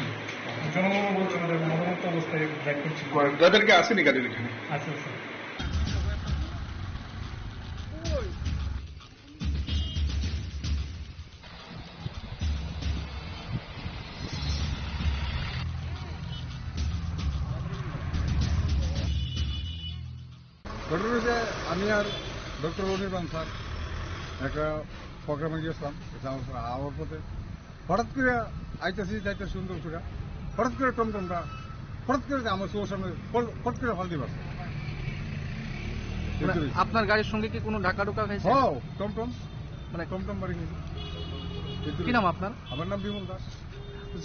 জনগণ বলছে মতামত অবস্থায় ড্রাইভ করছিল ড্রাইভারকে আসেনি গাড়ির এখানে আচ্ছা আচ্ছা ঘটনা হচ্ছে আমি আর ডক্টর অনির্বাণ স্যার একটা প্রোগ্রামে গিয়েছিলাম আমার পথে হঠাৎ করে আইতেছি যাইতে সুন্দর করে হঠাৎ করে টমটমটা হঠাৎ করে আমার চোর সামনে ফট করে ফালতে পারছে আপনার গাড়ির সঙ্গে কি কোনো ঢাকা ঢোকা খাইছে টমটম মানে টমটম বাড়ি গেছে কি নাম আপনার আমার নাম বিমল দাস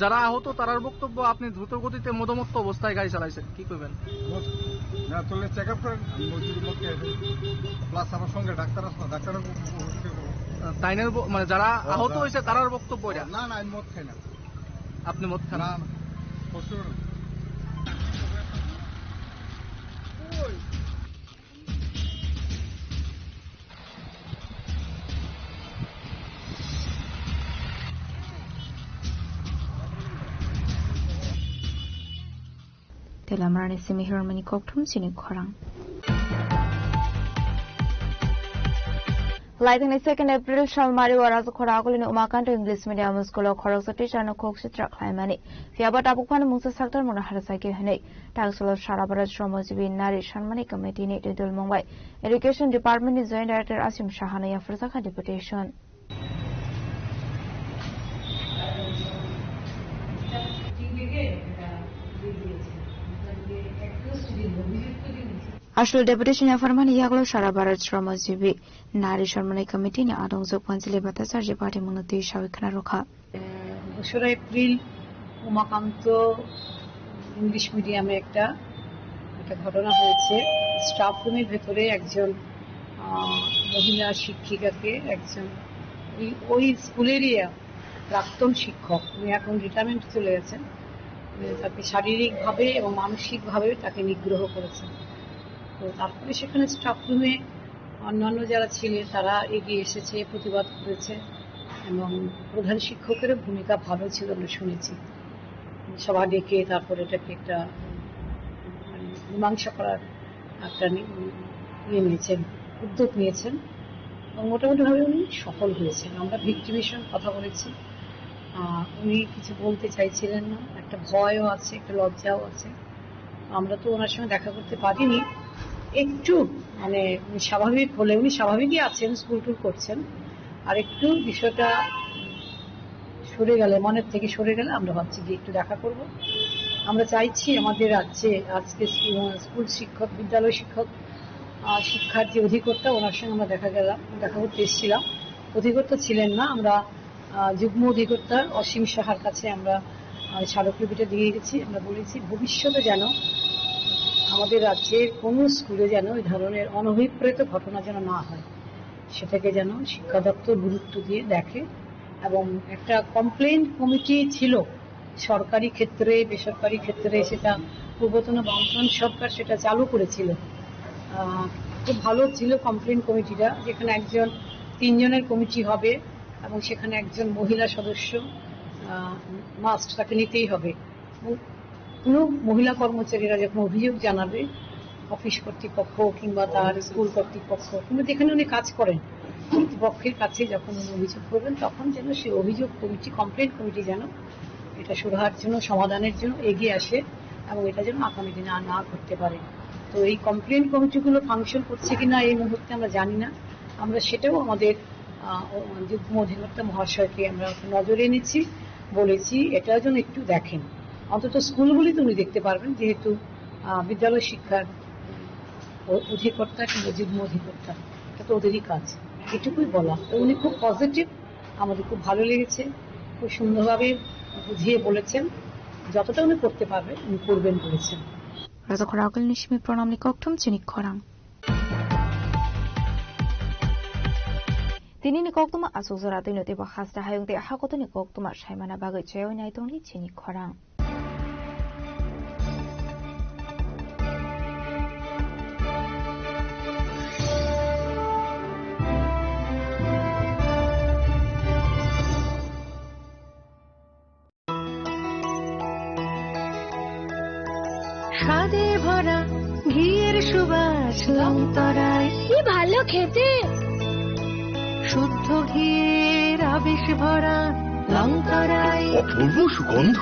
যারা আহত তারার বক্তব্য আপনি দ্রুত গতিতে মদমত্ত অবস্থায় গাড়ি চালাইছেন কি করবেন না চলে চেক আপ করেন আমি মজুরি মত প্লাস আমার সঙ্গে ডাক্তার আসলো ডাক্তারের তাইনের মানে যারা আহত হয়েছে তারার বক্তব্য এটা না না আমি মদ খাই না আপনি মদ খান না কষ্ট করেন Telamrani simi hirmani kokthum chini khorang Lighting 2nd April Shalmari waraz khoragulini Umakanto English Medium School khoroksa teacher no kokshitra khlaimani fiabat apukpan mungsa saktar mona harasake hane tagsolo sharabarat shromojibi nari shanmani committee ni Dudul Mumbai Education Department ni Joint Director Asim Shahana ya fursaka deputation Ashul deputation farmani yaglo sharabarat shromojibi nari sharmani committee ni adongzok panjile batasar je party munati shawikhana rokha 2 April Umakanta English মিডিয়ামে একটা ঘটনা হয়েছে staff রুমের ভেতরে একজন মহিলা শিক্ষিকাকে একজন ওই স্কুলেরই প্রাক্তন শিক্ষক উনি এখন রিটায়ারমেন্ট চলে গেছেন তাকে শারীরিকভাবে এবং মানসিকভাবে তাকে নিগ্রহ করেছেন তো তারপরে সেখানে স্টাফ রুমে অন্যান্য যারা ছিলেন তারা এগিয়ে এসেছে প্রতিবাদ করেছে এবং প্রধান শিক্ষকের ভূমিকা ভালো ছিল আমরা শুনেছি সভা ডেকে তারপরে এটাকে একটা মীমাংসা করার একটা নিয়েছেন উদ্যোগ নিয়েছেন এবং মোটামুটিভাবে উনি সফল হয়েছেন আমরা ভিক্টিমের কথা বলেছি উনি কিছু বলতে চাইছিলেন না একটা ভয়ও আছে একটা লজ্জাও আছে আমরা তো ওনার সঙ্গে দেখা করতে পারিনি একটু মানে স্বাভাবিক হলে উনি স্বাভাবিকই আছেন স্কুল টুল করছেন আর একটু বিষয়টা সরে গেলে মনের থেকে সরে গেলে আমরা ভাবছি যে একটু দেখা করব আমরা চাইছি আমাদের রাজ্যে আজকে স্কুল শিক্ষক বিদ্যালয় শিক্ষক শিক্ষার যে অধিকর্তা ওনার সঙ্গে আমরা দেখা করতে এসেছিলাম অধিকর্তা ছিলেন না আমরা যুগ্ম অধিকর্তা অসীম সাহার কাছে আমরা স্মারকলিপিটা দিয়ে গেছি। আমরা বলেছি ভবিষ্যতে যেন আমাদের রাজ্যের কোনো স্কুলে যেন এই ধরনের অনভিপ্রেত ঘটনা যেন না হয়, সেটাকে যেন শিক্ষা দপ্তর গুরুত্ব দিয়ে দেখে। এবং একটা কমপ্লেন কমিটি ছিল সরকারি ক্ষেত্রে, বেসরকারি ক্ষেত্রে, সেটা পূর্বতন বামফ্রন্ট সরকার সেটা চালু করেছিল। খুব ভালো ছিল কমপ্লেন কমিটিটা, যেখানে 3 জনের কমিটি হবে এবং সেখানে একজন মহিলা সদস্য মাস্ট, তাকে নিতেই হবে। কোনো মহিলা কর্মচারীরা যখন অভিযোগ জানাবে অফিস কর্তৃপক্ষ কিংবা তার স্কুল কর্তৃপক্ষ কিংবা যেখানে উনি কাজ করেন কর্তৃপক্ষের কাছে যখন উনি অভিযোগ করবেন, তখন যেন সেই অভিযোগ কমিটি, কমপ্লেন কমিটি যেন এটা সুরাহার জন্য, সমাধানের জন্য এগিয়ে আসে এবং এটা যেন আগামী দিনে না করতে পারে। তো এই কমপ্লেন কমিটিগুলো ফাংশন করছে কিনা এই মুহূর্তে আমরা জানি না। আমরা সেটাও আমাদের যুগ্ম অধিকর্তা মহাশয়কে আমরা নজরে এনেছি, বলেছি এটাও যেন একটু দেখেন। অন্তত স্কুলগুলি তো উনি দেখতে পারবেন, যেহেতু বিদ্যালয় শিক্ষার অধিকর্তা কিংবা যুগ্ম অধিকর্তা, এটা তো ওদেরই কাজ। এটুকুই বলা। তো উনি খুব পজিটিভ, আমাদের খুব ভালো লেগেছে, খুব সুন্দরভাবে বুঝিয়ে বলেছেন, যতটা উনি করতে পারবেন উনি করবেন বলেছেন। রাজাখরাগল নিশমি প্রণামনি ককঠম চিনিক খরাং Tinini koktuma asuzara tinoti bahasta hayung te hakotoni koktuma shaimana bagai chayoi naitongli chini khorang. স্বাদে ভরা ঘিয়ের সুবাস লংতরায়, কি ভালো খেতে। শুদ্ধ ঘিয়ের আবেশ ভরা লংতরায়, অপূর্ব সুগন্ধ।